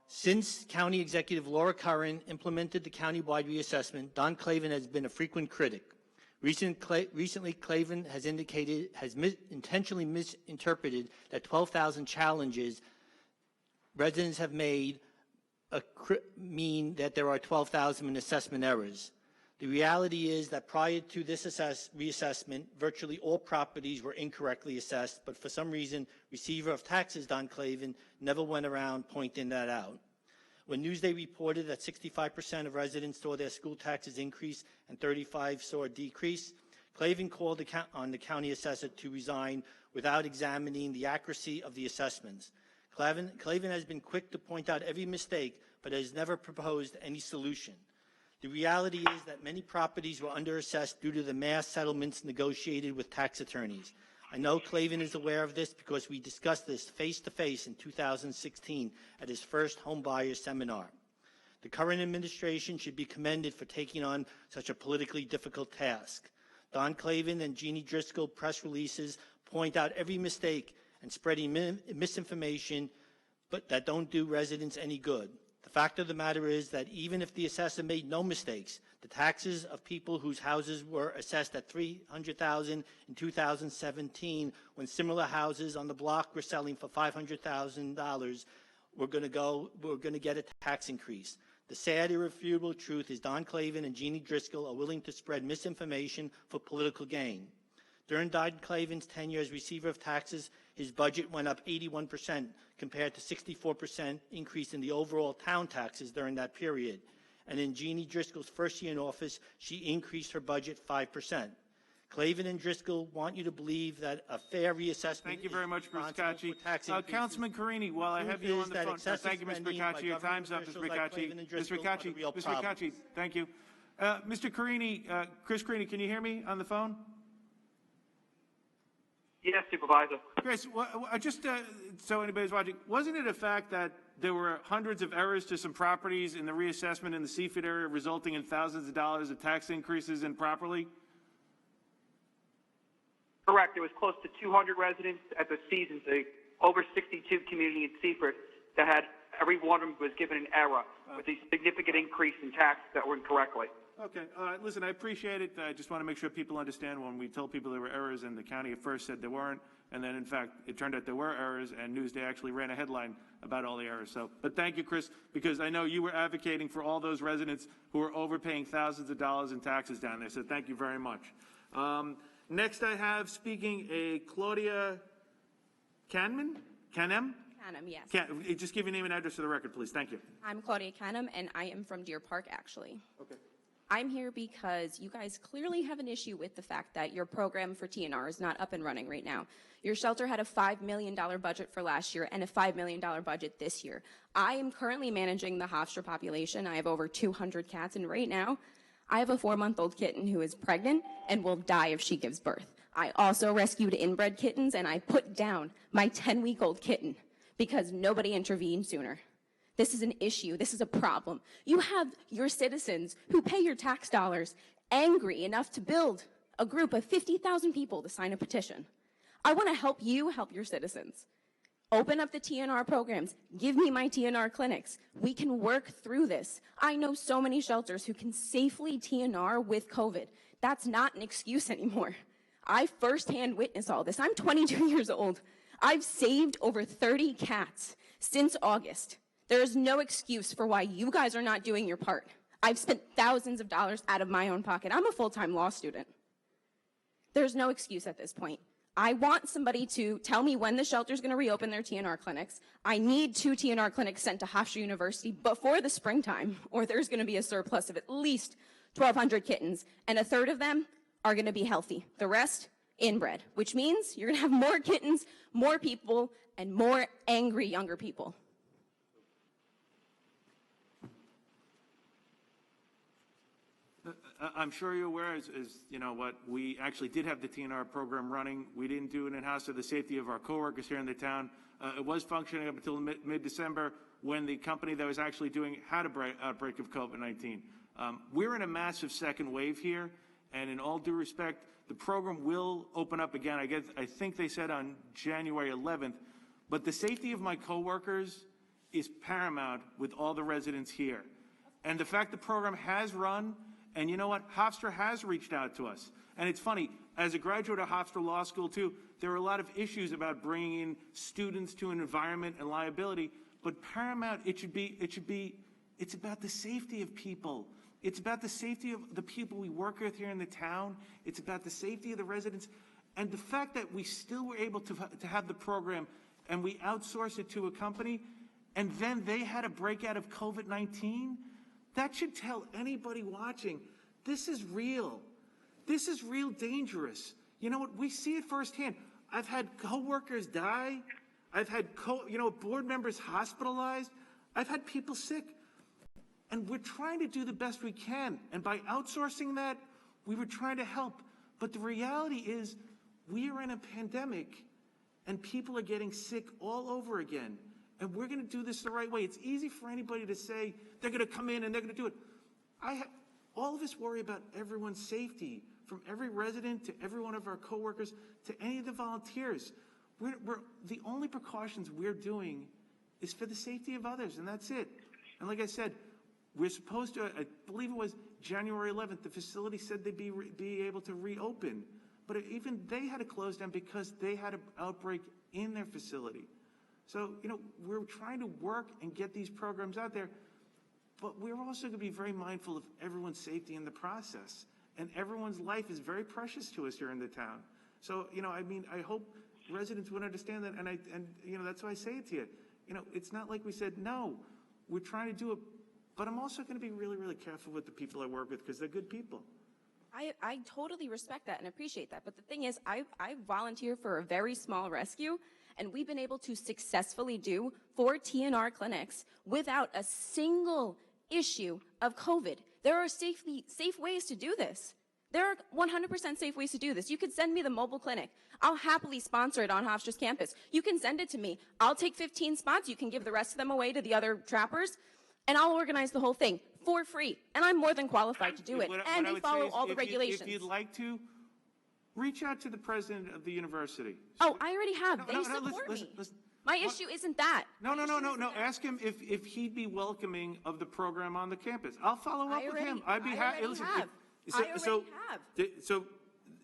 since County Executive Laura Curran implemented the countywide reassessment, Don Clavin has been a frequent critic. Recently, Clavin has intentionally misinterpreted that 12,000 challenges residents have made mean that there are 12,000 in assessment errors. The reality is that prior to this reassessment, virtually all properties were incorrectly assessed, but for some reason, receiver of taxes Don Clavin never went around pointing that out. When Newsday reported that 65% of residents saw their school taxes increase and 35% saw a decrease, Clavin called on the county assessor to resign without examining the accuracy of the assessments. Clavin has been quick to point out every mistake, but has never proposed any solution. The reality is that many properties were underassessed due to the mass settlements negotiated with tax attorneys. I know Clavin is aware of this because we discussed this face-to-face in 2016 at his first home buyers seminar. The current administration should be commended for taking on such a politically difficult task. Don Clavin and Jeannie Driscoll press releases point out every mistake and spreading misinformation, but that don't do residents any good. The fact of the matter is that even if the assessor made no mistakes, the taxes of people whose houses were assessed at $300,000 in 2017, when similar houses on the block were selling for $500,000, we're going to get a tax increase. The sad, irrefutable truth is Don Clavin and Jeannie Driscoll are willing to spread misinformation for political gain. During Don Clavin's tenure as receiver of taxes, his budget went up 81% compared to 64% increase in the overall town taxes during that period. And in Jeannie Driscoll's first year in office, she increased her budget 5%. Clavin and Driscoll want you to believe that a fair reassessment. Thank you very much, Mr. Scacchi. Councilman Carini, while I have you on the phone, thank you, Mr. Scacchi. Your time's up, Mr. Scacchi. Mr. Scacchi, thank you. Mr. Carini, Chris Carini, can you hear me on the phone? Yes, Supervisor. Chris, just so anybody's watching, wasn't it a fact that there were hundreds of errors to some properties in the reassessment in the Seaford area, resulting in thousands of dollars of tax increases improperly? Correct. There was close to 200 residents at the season, the over 62 community in Seaford, that had every one of them was given an error with a significant increase in taxes that were incorrectly. Okay. Listen, I appreciate it. I just want to make sure people understand when we told people there were errors and the county at first said there weren't, and then in fact it turned out there were errors, and Newsday actually ran a headline about all the errors. So, but thank you, Chris, because I know you were advocating for all those residents who were overpaying thousands of dollars in taxes down there. So thank you very much. Next, I have speaking a Claudia Canem, yes. Just give your name and address for the record, please. Thank you. I'm Claudia Canham, and I am from Deer Park, actually. Okay. I'm here because you guys clearly have an issue with the fact that your program for TNR is not up and running right now. Your shelter had a $5 million budget for last year and a $5 million budget this year. I am currently managing the Hofstra population. I have over 200 cats, and right now, I have a 4-month-old kitten who is pregnant and will die if she gives birth. I also rescued inbred kittens, and I put down my 10-week-old kitten because nobody intervened sooner. This is an issue. This is a problem. You have your citizens who pay your tax dollars angry enough to build a group of 50,000 people to sign a petition. I want to help you help your citizens. Open up the TNR programs. Give me my TNR clinics. We can work through this. I know so many shelters who can safely TNR with COVID. That's not an excuse anymore. I firsthand witnessed all this. I'm 22 years old. I've saved over 30 cats since August. There is no excuse for why you guys are not doing your part. I've spent thousands of dollars out of my own pocket. I'm a full-time law student. There's no excuse at this point. I want somebody to tell me when the shelter's going to reopen their TNR clinics. I need 2 TNR clinics sent to Hofstra University before the springtime, or there's going to be a surplus of at least 1,200 kittens, and a third of them are going to be healthy. The rest, inbred, which means you're going to have more kittens, more people, and more angry younger people. I'm sure you're aware, as you know, what we actually did have the TNR program running. We didn't do it in-house for the safety of our coworkers here in the town. It was functioning up until mid-December when the company that was actually doing had an outbreak of COVID-19. We're in a massive second wave here, And in all due respect, the program will open up again. I think they said on January 11th, but the safety of my coworkers is paramount with all the residents here. And the fact the program has run, and you know what, Hofstra has reached out to us. And it's funny, as a graduate of Hofstra Law School too, there are a lot of issues about bringing in students to an environment and liability, but paramount, it's about the safety of people. It's about the safety of the people we work with here in the town. It's about the safety of the residents. And the fact that we still were able to have the program and we outsourced it to a company, and then they had a breakout of COVID-19, that should tell anybody watching, this is real. This is real dangerous. You know what? We see it firsthand. I've had coworkers die. I've had board members hospitalized. I've had people sick. And we're trying to do the best we can. And by outsourcing that, we were trying to help. But the reality is we are in a pandemic and people are getting sick all over again. And we're going to do this the right way. It's easy for anybody to say they're going to come in and they're going to do it. All of us worry about everyone's safety, from every resident to every one of our coworkers to any of the volunteers. The only precautions we're doing is for the safety of others, and that's it. And like I said, we're supposed to, I believe it was January 11th, the facility said they'd be able to reopen. But even they had to close down because they had an outbreak in their facility. So, we're trying to work and get these programs out there, but we're also going to be very mindful of everyone's safety in the process. And everyone's life is very precious to us here in the town. So, I hope residents would understand that, and that's why I say it to you. It's not like we said, no, we're trying to do it, but I'm also going to be really, really careful with the people I work with because they're good people. I totally respect that and appreciate that. But the thing is, I volunteer for a very small rescue, and we've been able to successfully do 4 TNR clinics without a single issue of COVID. There are safe ways to do this. There are 100% safe ways to do this. You could send me the mobile clinic. I'll happily sponsor it on Hofstra's campus. You can send it to me. I'll take 15 spots. You can give the rest of them away to the other trappers, and I'll organize the whole thing for free. And I'm more than qualified to do it. And they follow all the regulations. If you'd like to, reach out to the president of the university. Oh, I already have. They support me. Listen. My issue isn't that. No. Ask him if he'd be welcoming of the program on the campus. I'll follow up with him. I'd be happy. So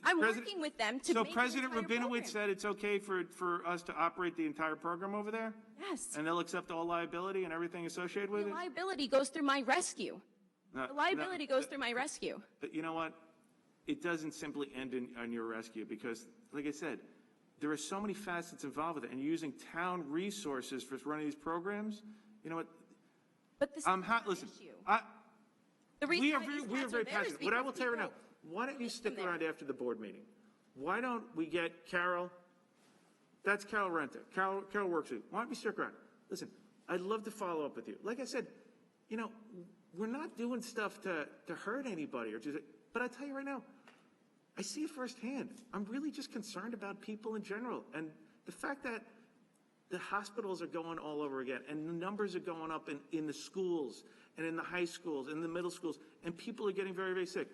I'm working with them to make President the entire Rabinowitz program. said it's okay for us to operate the entire program over there? Yes. And they'll accept all liability and everything associated with The it? liability goes through my rescue. The liability goes through my rescue. But you know what? It doesn't simply end on your rescue because, like I said, there are so many facets involved with it, and using town resources for running these programs. You know what? But this listen. The We are reason very, very passionate. What I will tell you right now, people why don't you stick around after the board meeting? Why don't we get Carol? That's Carol Renta. Carol works with you. Why don't we stick around? Listen, I'd love to follow up with you. Like I said, we're not doing stuff to hurt anybody but I tell you right now, I see it firsthand. I'm really just concerned about people in general. And the fact that the hospitals are going all over again and the numbers are going up in the schools and in the high schools and the middle schools, and people are getting very, very sick.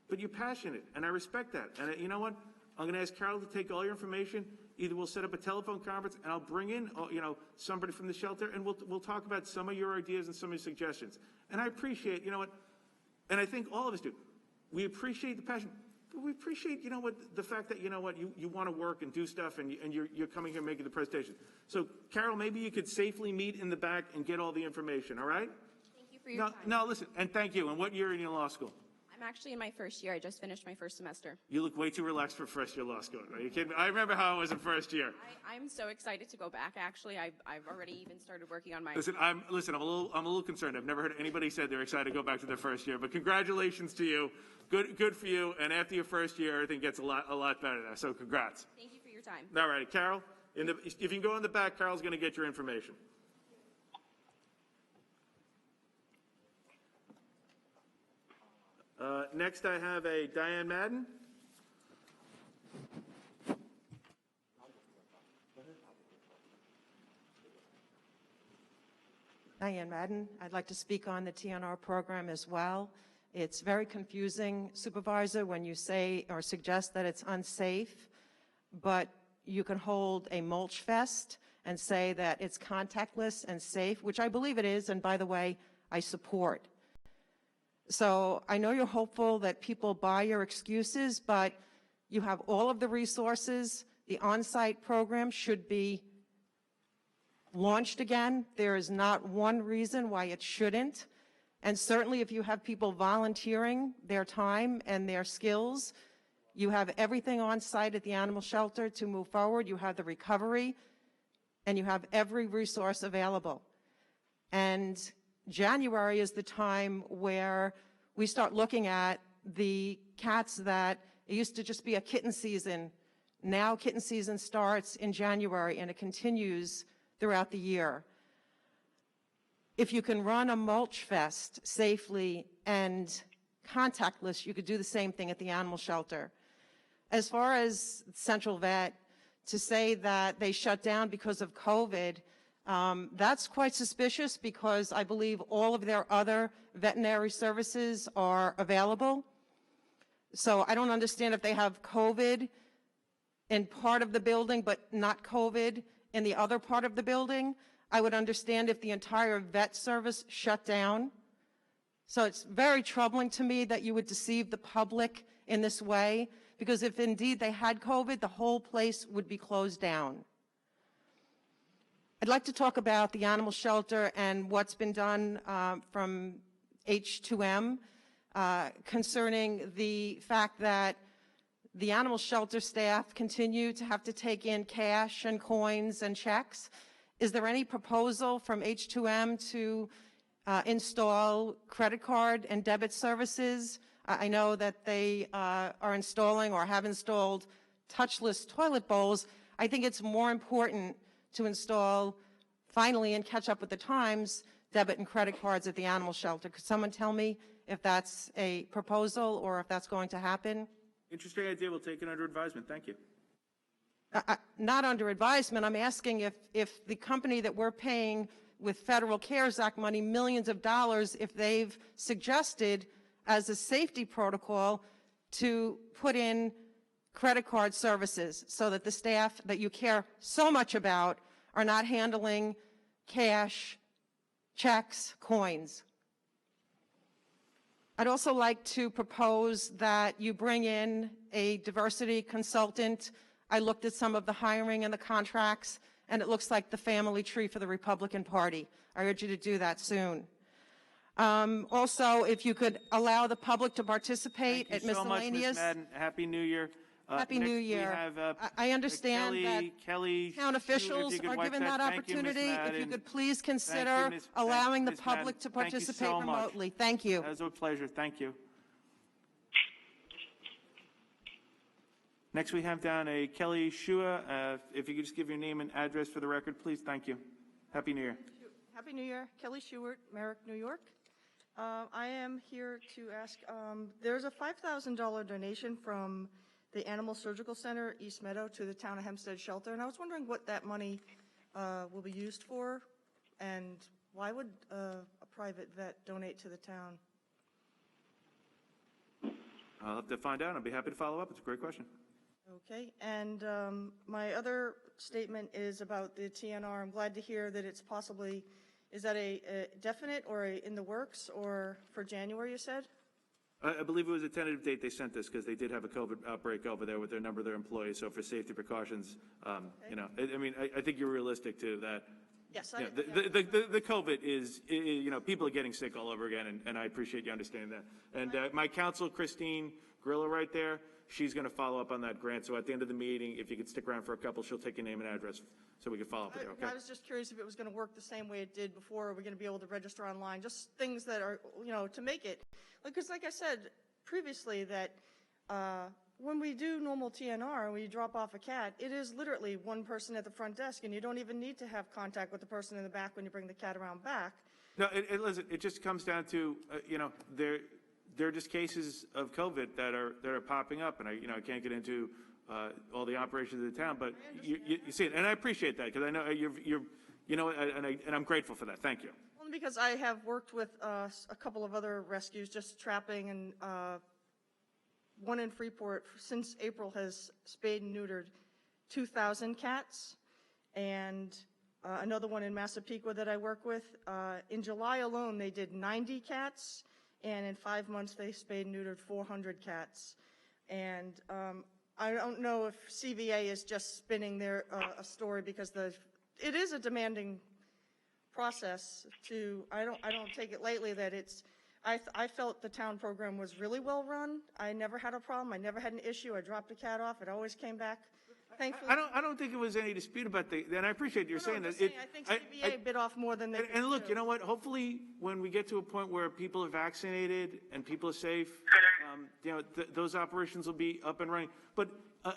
But you're passionate, and I respect that. And you know what? I'm going to ask Carol to take all your information. Either we'll set up a telephone conference and I'll bring in, somebody from the shelter, and we'll talk about some of your ideas and some of your suggestions. And I appreciate, and I think all of us do. We appreciate the passion, but we appreciate, the fact that, you want to work and do stuff, and you're coming here making the presentation. So, Carol, maybe you could safely meet in the back and get all the information, all right? Thank you for your time. No, listen, and thank you. And what year are you in law school? I'm actually in my first year. I just finished my first semester. You look way too relaxed for first year law school. Are you kidding me? I remember how I was in first year. I'm so excited to go back. Actually, I've already even started working on my. Listen, I'm a little concerned. I've never heard anybody say they're excited to go back to their first year. But congratulations to you. Good for you. And after your first year, everything gets a lot better there. So congrats. Thank you for your time. All right, Carol. If you can go in the back, Carol's going to get your information. Next, I have a Diane Madden. Diane Madden. I'd like to speak on the TNR program as well. It's very confusing, Supervisor, when you say or suggest that it's unsafe, but you can hold a mulch fest and say that it's contactless and safe, which I believe it is, and by the way, I support. So I know you're hopeful that people buy your excuses, but you have all of the resources. The on-site program should be launched again. There is not one reason why it shouldn't. And certainly if you have people volunteering their time and their skills, you have everything on site at the animal shelter to move forward. You have the recovery, and you have every resource available. And January is the time where we start looking at the cats that it used to just be a kitten season. Now kitten season starts in January, and it continues throughout the year. If you can run a mulch fest safely and contactless, you could do the same thing at the animal shelter. As far as Central Vet, to say that they shut down because of COVID, that's quite suspicious because I believe all of their other veterinary services are available. So I don't understand if they have COVID in part of the building but not COVID in the other part of the building. I would understand if the entire vet service shut down. So it's very troubling to me that you would deceive the public in this way, because if indeed they had COVID, the whole place would be closed down. I'd like to talk about the animal shelter and what's been done from H2M concerning the fact that the animal shelter staff continue to have to take in cash and coins and checks. Is there any proposal from H2M to install credit card and debit services? I know that they are installing or have installed touchless toilet bowls. I think it's more important to install, finally, and catch up with the times, debit and credit cards at the animal shelter. Could someone tell me if that's a proposal or if that's going to happen? Interesting idea. We'll take it under advisement. Thank you. Not under advisement. I'm asking if the company that we're paying with Federal CARES Act money millions of dollars, if they've suggested as a safety protocol to put in credit card services so that the staff that you care so much about are not handling cash, checks, coins. I'd also like to propose that you bring in a diversity consultant. I looked at some of the hiring and the contracts, and it looks like the family tree for the Republican Party. I urge you to do that soon. Also, if you could allow the public to participate at miscellaneous. Thank you so much, Ms. Madden. Happy New Year. Happy New Year. We have, I understand Kelly, that town officials are given that opportunity. If you could please consider allowing the public to participate remotely. Thank you. That was a pleasure. Thank you. Next, we have down a Kelly Shua. If you could just give your name and address for the record, please. Thank you. Happy New Year. Happy New Year. Kelly Shewart, Merrick, New York. I am here to ask, there's a $5,000 donation from the Animal Surgical Center, East Meadow, to the town of Hempstead Shelter, and I was wondering what that money will be used for, and why would a private vet donate to the town? I'll have to find out. I'll be happy to follow up. It's a great question. Okay, and my other statement is about the TNR. I'm glad to hear that it's possibly, is that a definite or in the works, or for January, you said? I believe it was a tentative date they sent us because they did have a COVID outbreak over there with their number of their employees. So for safety precautions, you know, I mean, I think you're realistic too that. Yes, you know, the COVID is, you know, people are getting sick all over again, and I appreciate you understanding that. And my counsel, Christine Grillo, right there, she's going to follow up on that grant. So at the end of the meeting, if you could stick around for a couple, she'll take your name and address so we can follow up with you, okay? I was just curious if it was going to work the same way it did before. Are we going to be able to register online? Just things that are, you know, to make it. Because like I said previously, that when we do normal TNR and we drop off a cat, it is literally one person at the front desk, and you don't even need to have contact with the person in the back when you bring the cat around back. No, listen, it just comes down to, you know, there are just cases of COVID that are popping up, and I can't get into all the operations of the town, but you see it, and I appreciate that because I know you know, and I'm grateful for that. Thank you. Well, because I have worked with a couple of other rescues, just trapping, and one in Freeport since April has spayed and neutered 2,000 cats, and another one in Massapequa that I work with. In July alone, they did 90 cats, and in 5 months, they spayed and neutered 400 cats. And I don't know if CVA is just spinning their a story, because it is a demanding process. I don't take it lightly that it's. I felt the town program was really well run. I never had a problem. I never had an issue. I dropped a cat off. It always came back. Thankfully. I don't think it was any dispute about and I appreciate you're saying that. I think CVA bit off more than they could And look, chew. you know what? Hopefully, when we get to a point where people are vaccinated and people are safe, those operations will be up and running. But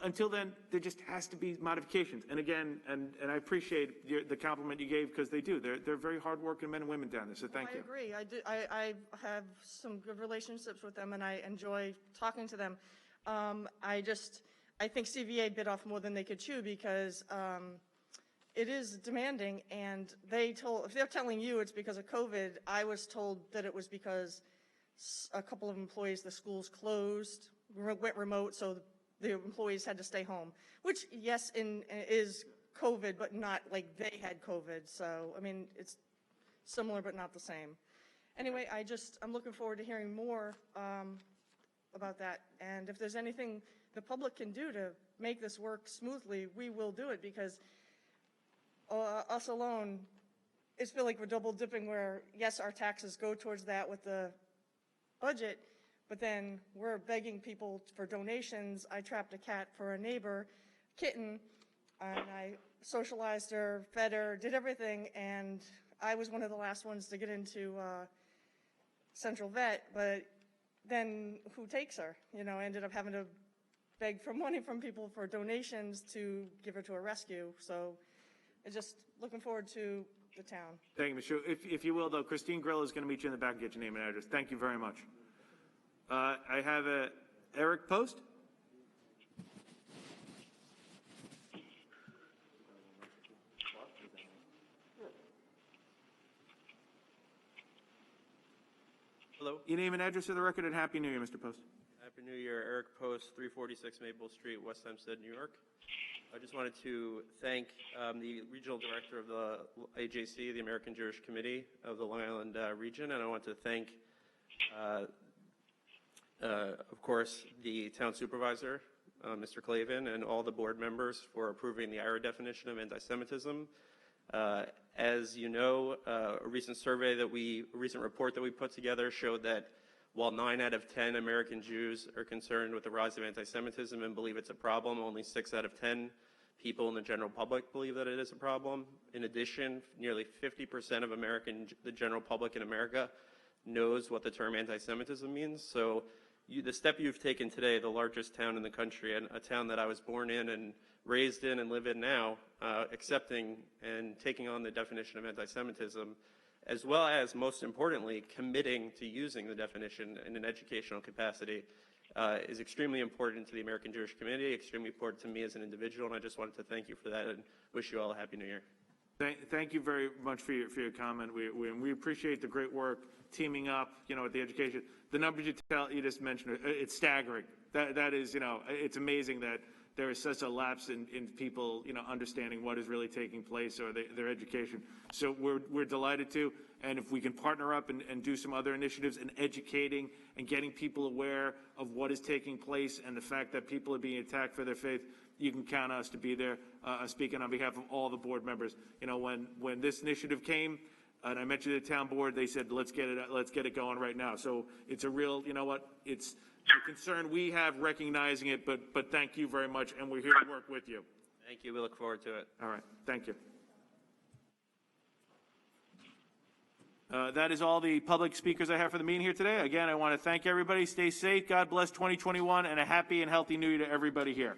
until then, there just has to be modifications. And again, and I appreciate the compliment you gave, because they do. They're very hardworking men and women down there. So thank you. I agree. I have some good relationships with them, and I enjoy talking to them. I think CVA bit off more than they could chew, because it is demanding, and if they're telling you it's because of COVID, I was told that it was because a couple of employees, the schools closed, went remote, so the employees had to stay home, which, yes, is COVID, but not like they had COVID. So, I mean, it's similar but not the same. Anyway, I'm looking forward to hearing more about that, and if there's anything the public can do to make this work smoothly, we will do it, because us alone, it's feel like we're double dipping, where, yes, our taxes go towards that with the budget, but then we're begging people for donations. I trapped a cat for a neighbor, kitten, and I socialized her, fed her, did everything, and I was one of the last ones to get into Central Vet, but then who takes her? Ended up having to beg for money from people for donations to give her to a rescue. So I'm just looking forward to the town. Thank you, Ms. Shu. If you will, though, Christine Grillo is going to meet you in the back and get your name and address. Thank you very much. I have Eric Post. Hello. Your name and address for the record, and Happy New Year, Mr. Post. Happy New Year. Eric Post, 346 Maple Street, West Hempstead, New York. I just wanted to thank the regional director of the AJC, the American Jewish Committee of the Long Island region, and I want to thank, of course, the town supervisor, Mr. Clavin, and all the board members for approving the IRA definition of anti-Semitism. As you know, a recent report that we put together showed that while 9 out of 10 American Jews are concerned with the rise of anti-Semitism and believe it's a problem, only 6 out of 10 people in the general public believe that it is a problem. In addition, nearly 50% of the general public in America knows what the term anti-Semitism means. So the step you've taken today, the largest town in the country, and a town that I was born in and raised in and live in now, accepting and taking on the definition of anti-Semitism, as well as, most importantly, committing to using the definition in an educational capacity, is extremely important to the American Jewish community, extremely important to me as an individual, and I just wanted to thank you for that and wish you all a Happy New Year. Thank you very much for your comment. We appreciate the great work teaming up, with the education. The numbers you just mentioned, it's staggering. That is, it's amazing that there is such a lapse in people, understanding what is really taking place or their education. So we're delighted to, and if we can partner up and do some other initiatives in educating and getting people aware of what is taking place and the fact that people are being attacked for their faith, you can count on us to be there, speaking on behalf of all the board members. When this initiative came, and I mentioned the town board, they said, let's get it going right now. So it's a real, it's a concern we have recognizing it, but thank you very much, and we're here to work with you. Thank you. We look forward to it. All right. Thank you. That is all the public speakers I have for the meeting here today. Again, I want to thank everybody. Stay safe. God bless 2021, and a happy and healthy New Year to everybody here.